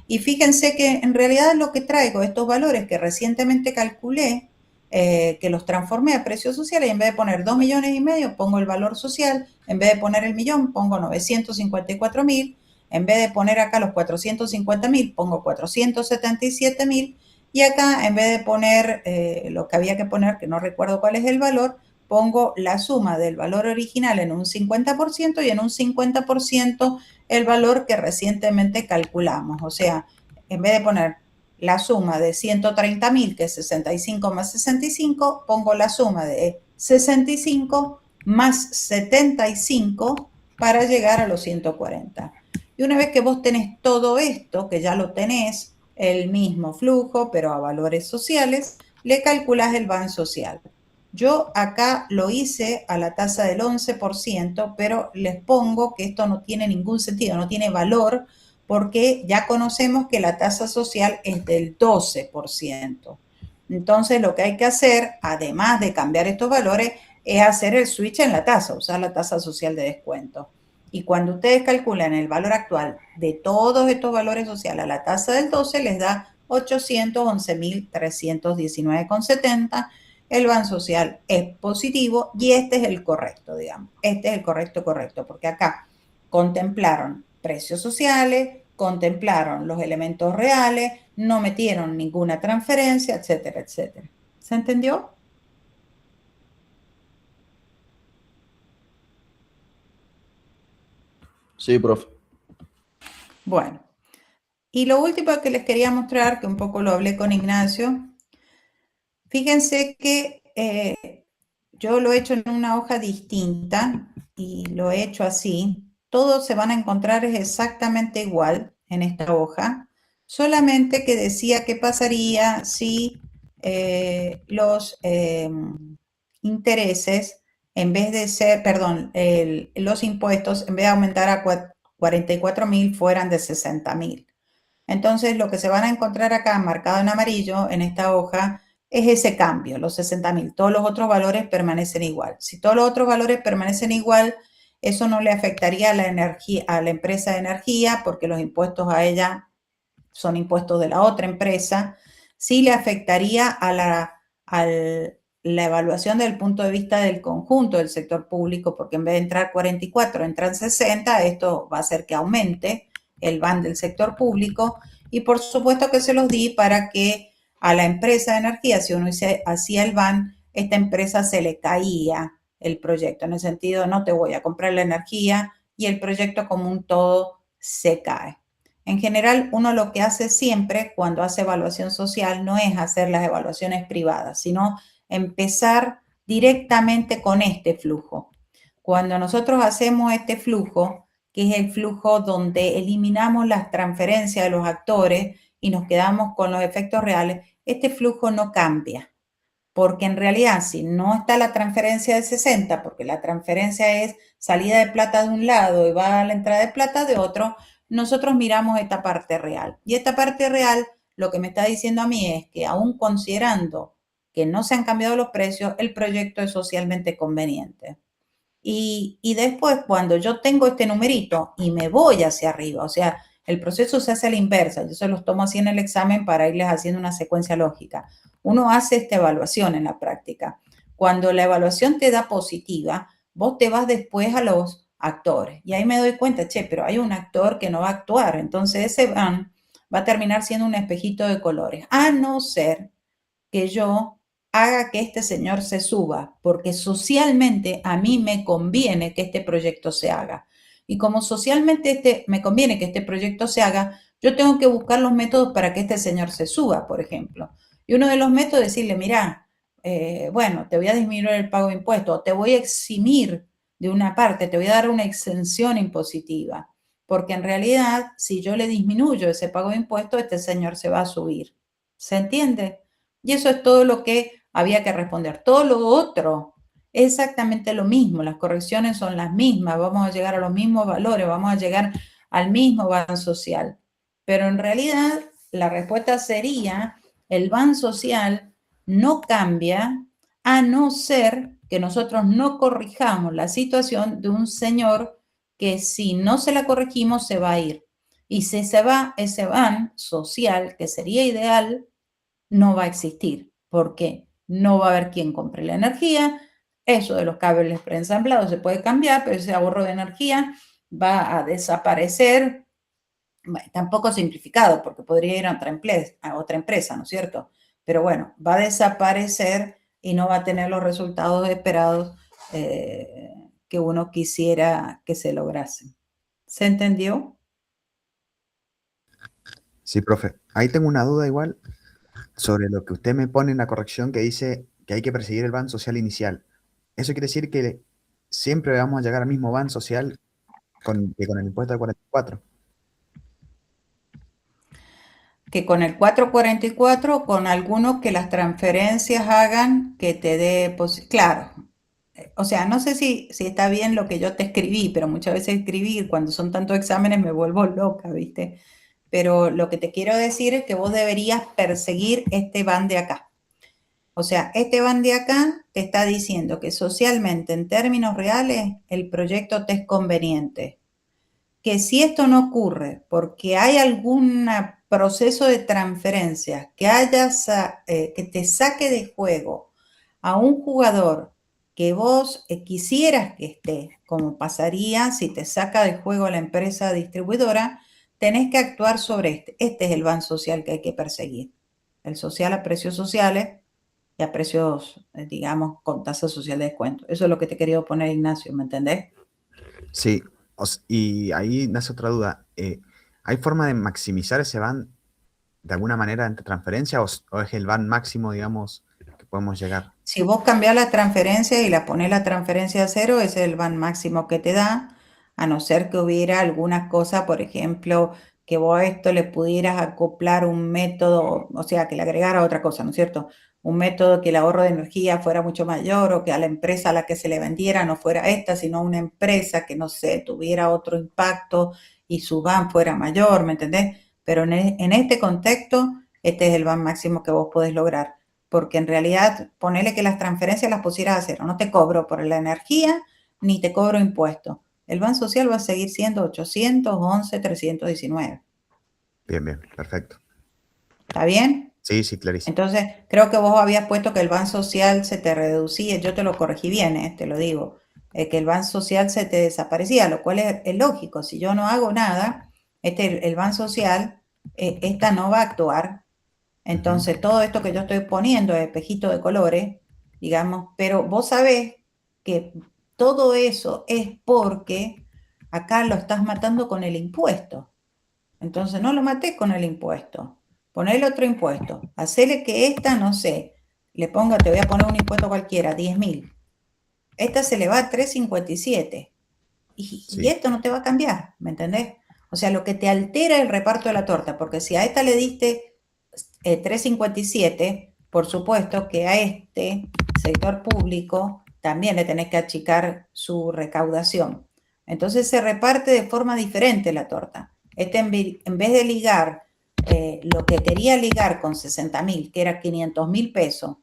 Y fíjense que en realidad lo que traigo, estos valores que recientemente calculé, que los transformé a precios sociales, y en vez de poner 2,5 millones, pongo el valor social, en vez de poner el millón, pongo 954.000, en vez de poner acá los 450.000, pongo 477.000, y acá, en vez de poner lo que había que poner, que no recuerdo cuál es el valor, pongo la suma del valor original en un 50% y en un 50% el valor que recientemente calculamos. O sea, en vez de poner la suma de 130.000, que es 65 más 65, pongo la suma de 65 más 75 para llegar a los 140. Y una vez que vos tenés todo esto, que ya lo tenés, el mismo flujo, pero a valores sociales, le calculás el BAN social. Yo acá lo hice a la tasa del 11%, pero les pongo que esto no tiene ningún sentido, no tiene valor, porque ya conocemos que la tasa social es del 12%. Entonces, lo que hay que hacer, además de cambiar estos valores, es hacer el switch en la tasa, usar la tasa social de descuento. Y cuando ustedes calculan el valor actual de todos estos valores sociales a la tasa del 12, les da 811.319,70. El BAN social es positivo y este es el correcto, digamos. Este es el correcto, porque acá contemplaron precios sociales, contemplaron los elementos reales, no metieron ninguna transferencia, etcétera, etcétera. ¿Se entendió? Sí, profe. Bueno, y lo último que les quería mostrar, que un poco lo hablé con Ignacio, fíjense que yo lo he hecho en una hoja distinta y lo he hecho así. Todos se van a encontrar exactamente igual en esta hoja, solamente que decía qué pasaría si los intereses, en vez de ser, perdón, los impuestos, en vez de aumentar a 44.000, fueran de 60.000. Entonces, lo que se van a encontrar acá marcado en amarillo en esta hoja es ese cambio, los 60.000. Todos los otros valores permanecen igual. Si todos los otros valores permanecen igual, eso no le afectaría a la energía, a la empresa de energía, porque los impuestos a ella son impuestos de la otra empresa. Sí le afectaría a la evaluación desde el punto de vista del conjunto del sector público, porque en vez de entrar 44, entran 60. Esto va a hacer que aumente el BAN del sector público, y por supuesto que se los di para que a la empresa de energía, si uno hacía el BAN, esta empresa se le caía el proyecto, en el sentido, no te voy a comprar la energía, y el proyecto como un todo se cae. En general, uno lo que hace siempre cuando hace evaluación social no es hacer las evaluaciones privadas, sino empezar directamente con este flujo. Cuando nosotros hacemos este flujo, que es el flujo donde eliminamos las transferencias de los actores y nos quedamos con los efectos reales, este flujo no cambia. Porque en realidad, si no está la transferencia de 60, porque la transferencia es salida de plata de un lado y va a la entrada de plata de otro, nosotros miramos esta parte real. Y esta parte real lo que me está diciendo a mí es que aún considerando que no se han cambiado los precios, el proyecto es socialmente conveniente. Y después, cuando yo tengo este numerito y me voy hacia arriba, o sea, el proceso se hace a la inversa, yo se los tomo así en el examen para irles haciendo una secuencia lógica. Uno hace esta evaluación en la práctica. Cuando la evaluación te da positiva, vos te vas después a los actores. Y ahí me doy cuenta, che, pero hay un actor que no va a actuar. Entonces ese van va a terminar siendo un espejito de colores. A no ser que yo haga que este señor se suba, porque socialmente a mí me conviene que este proyecto se haga. Y como socialmente me conviene que este proyecto se haga, yo tengo que buscar los métodos para que este señor se suba, por ejemplo. Y uno de los métodos es decirle, mira, bueno, te voy a disminuir el pago de impuestos, te voy a eximir de una parte, te voy a dar una exención impositiva, porque en realidad, si yo le disminuyo ese pago de impuestos, este señor se va a subir. ¿Se entiende? Y eso es todo lo que había que responder. Todo lo otro es exactamente lo mismo, las correcciones son las mismas, vamos a llegar a los mismos valores, vamos a llegar al mismo ban social. Pero en realidad la respuesta sería, el ban social no cambia a no ser que nosotros no corrijamos la situación de un señor que si no se la corregimos se va a ir. Y si se va ese ban social, que sería ideal, no va a existir, porque no va a haber quien compre la energía. Eso de los cables preensamblados se puede cambiar, pero ese ahorro de energía va a desaparecer, tampoco simplificado, porque podría ir a otra empresa, ¿no es cierto? Pero bueno, va a desaparecer y no va a tener los resultados esperados que uno quisiera que se lograsen. ¿Se entendió? Sí, profe. Ahí tengo una duda igual sobre lo que usted me pone en la corrección que dice que hay que perseguir el ban social inicial. ¿Eso quiere decir que siempre vamos a llegar al mismo ban social que con el impuesto del 44? Que con el 444, con algunos que las transferencias hagan que te dé, claro, o sea, no sé si está bien lo que yo te escribí, pero muchas veces escribir cuando son tantos exámenes me vuelvo loca, ¿viste? Pero lo que te quiero decir es que vos deberías perseguir este ban de acá. O sea, este ban de acá te está diciendo que socialmente, en términos reales, el proyecto te es conveniente. Que si esto no ocurre porque hay algún proceso de transferencia que te saque de juego a un jugador que vos quisieras que esté, como pasaría si te saca de juego a la empresa distribuidora, tenés que actuar sobre este. Este es el ban social que hay que perseguir. El social a precios sociales y a precios, digamos, con tasa social de descuento. Eso es lo que te quería poner, Ignacio, ¿me entendés? Sí, y ahí nace otra duda. ¿Hay forma de maximizar ese ban de alguna manera entre transferencia o es el ban máximo, digamos, que podemos llegar? Si vos cambiás la transferencia y la ponés la transferencia a cero, ese es el ban máximo que te da, a no ser que hubiera alguna cosa, por ejemplo, que vos a esto le pudieras acoplar un método, o sea, que le agregara otra cosa, ¿no es cierto? Un método que el ahorro de energía fuera mucho mayor o que a la empresa a la que se le vendiera no fuera esta, sino una empresa que, no sé, tuviera otro impacto y su ban fuera mayor, ¿me entendés? Pero en este contexto, este es el ban máximo que vos podés lograr. Porque en realidad ponerle que las transferencias las pusieras a cero. No te cobro por la energía ni te cobro impuestos. El ban social va a seguir siendo 811,319. Bien, perfecto. ¿Está bien? Sí, clarísimo. Entonces, creo que vos habías puesto que el ban social se te reducía. Yo te lo corregí bien, te lo digo. Que el ban social se te desaparecía, lo cual es lógico. Si yo no hago nada, el ban social, esta no va a actuar. Entonces, todo esto que yo estoy poniendo es espejito de colores, digamos, pero vos sabés que todo eso es porque acá lo estás matando con el impuesto. Entonces, no lo maté con el impuesto. Ponele otro impuesto. Hacele que esta, no sé, le ponga, te voy a poner un impuesto cualquiera, 10.000. Esta se le va a 357. Y Sí. esto no te va a cambiar, ¿me entendés? O sea, lo que te altera es el reparto de la torta, porque si a esta le diste 3,57, por supuesto que a este sector público también le tenés que achicar su recaudación. Entonces se reparte de forma diferente la torta. Este en vez de ligar lo que quería ligar con 60.000, que era 500.000 pesos,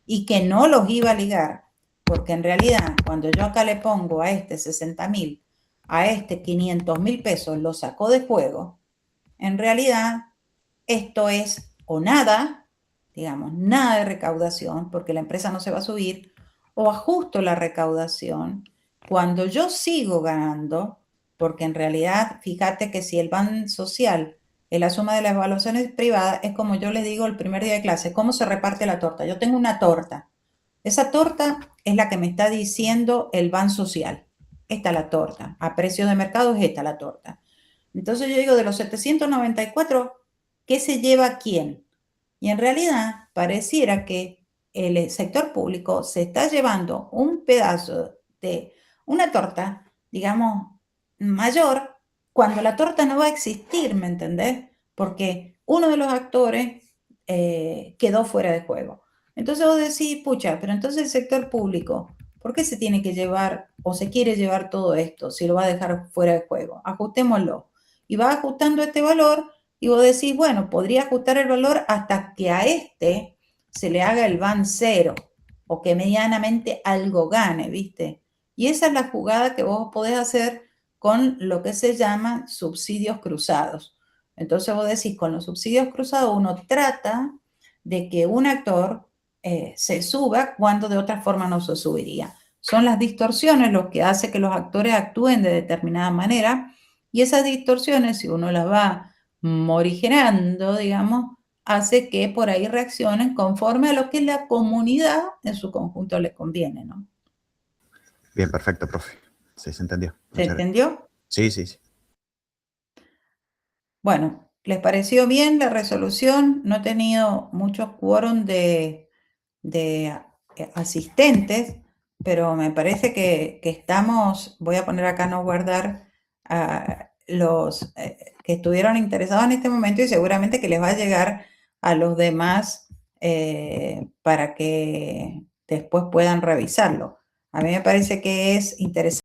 y que no los iba a ligar, porque en realidad cuando yo acá le pongo a este 60.000, a este 500.000 pesos, lo sacó de juego, en realidad esto es o nada, digamos, nada de recaudación, porque la empresa no se va a subir, o ajusto la recaudación cuando yo sigo ganando, porque en realidad, fíjate que si el ban social es la suma de las evaluaciones privadas, es como yo les digo el primer día de clase, ¿cómo se reparte la torta? Yo tengo una torta. Esa torta es la que me está diciendo el ban social. Esta es la torta. A precio de mercado es esta la torta. Entonces yo digo, de los 794, ¿qué se lleva quién? Y en realidad pareciera que el sector público se está llevando un pedazo de una torta, digamos, mayor, cuando la torta no va a existir, ¿me entendés? Porque uno de los actores quedó fuera de juego. Entonces vos decís, pucha, pero entonces el sector público, ¿por qué se tiene que llevar o se quiere llevar todo esto si lo va a dejar fuera de juego? Ajustémoslo. Y va ajustando este valor y vos decís, bueno, podría ajustar el valor hasta que a este se le haga el ban cero o que medianamente algo gane, ¿viste? Y esa es la jugada que vos podés hacer con lo que se llama subsidios cruzados. Entonces vos decís, con los subsidios cruzados uno trata de que un actor se suba cuando de otra forma no se subiría. Son las distorsiones lo que hace que los actores actúen de determinada manera y esas distorsiones, si uno las va morigerando, digamos, hace que por ahí reaccionen conforme a lo que la comunidad en su conjunto le conviene, ¿no? Bien, perfecto, profe. Sí, se entendió. ¿Se Muchas gracias. entendió? Sí, sí, sí. Bueno, ¿les pareció bien la resolución? No he tenido muchos quórum de asistentes, pero me parece que estamos, voy a poner acá no guardar a los que estuvieron interesados en este momento y seguramente que les va a llegar a los demás para que después puedan revisarlo. A mí me parece que es interesante.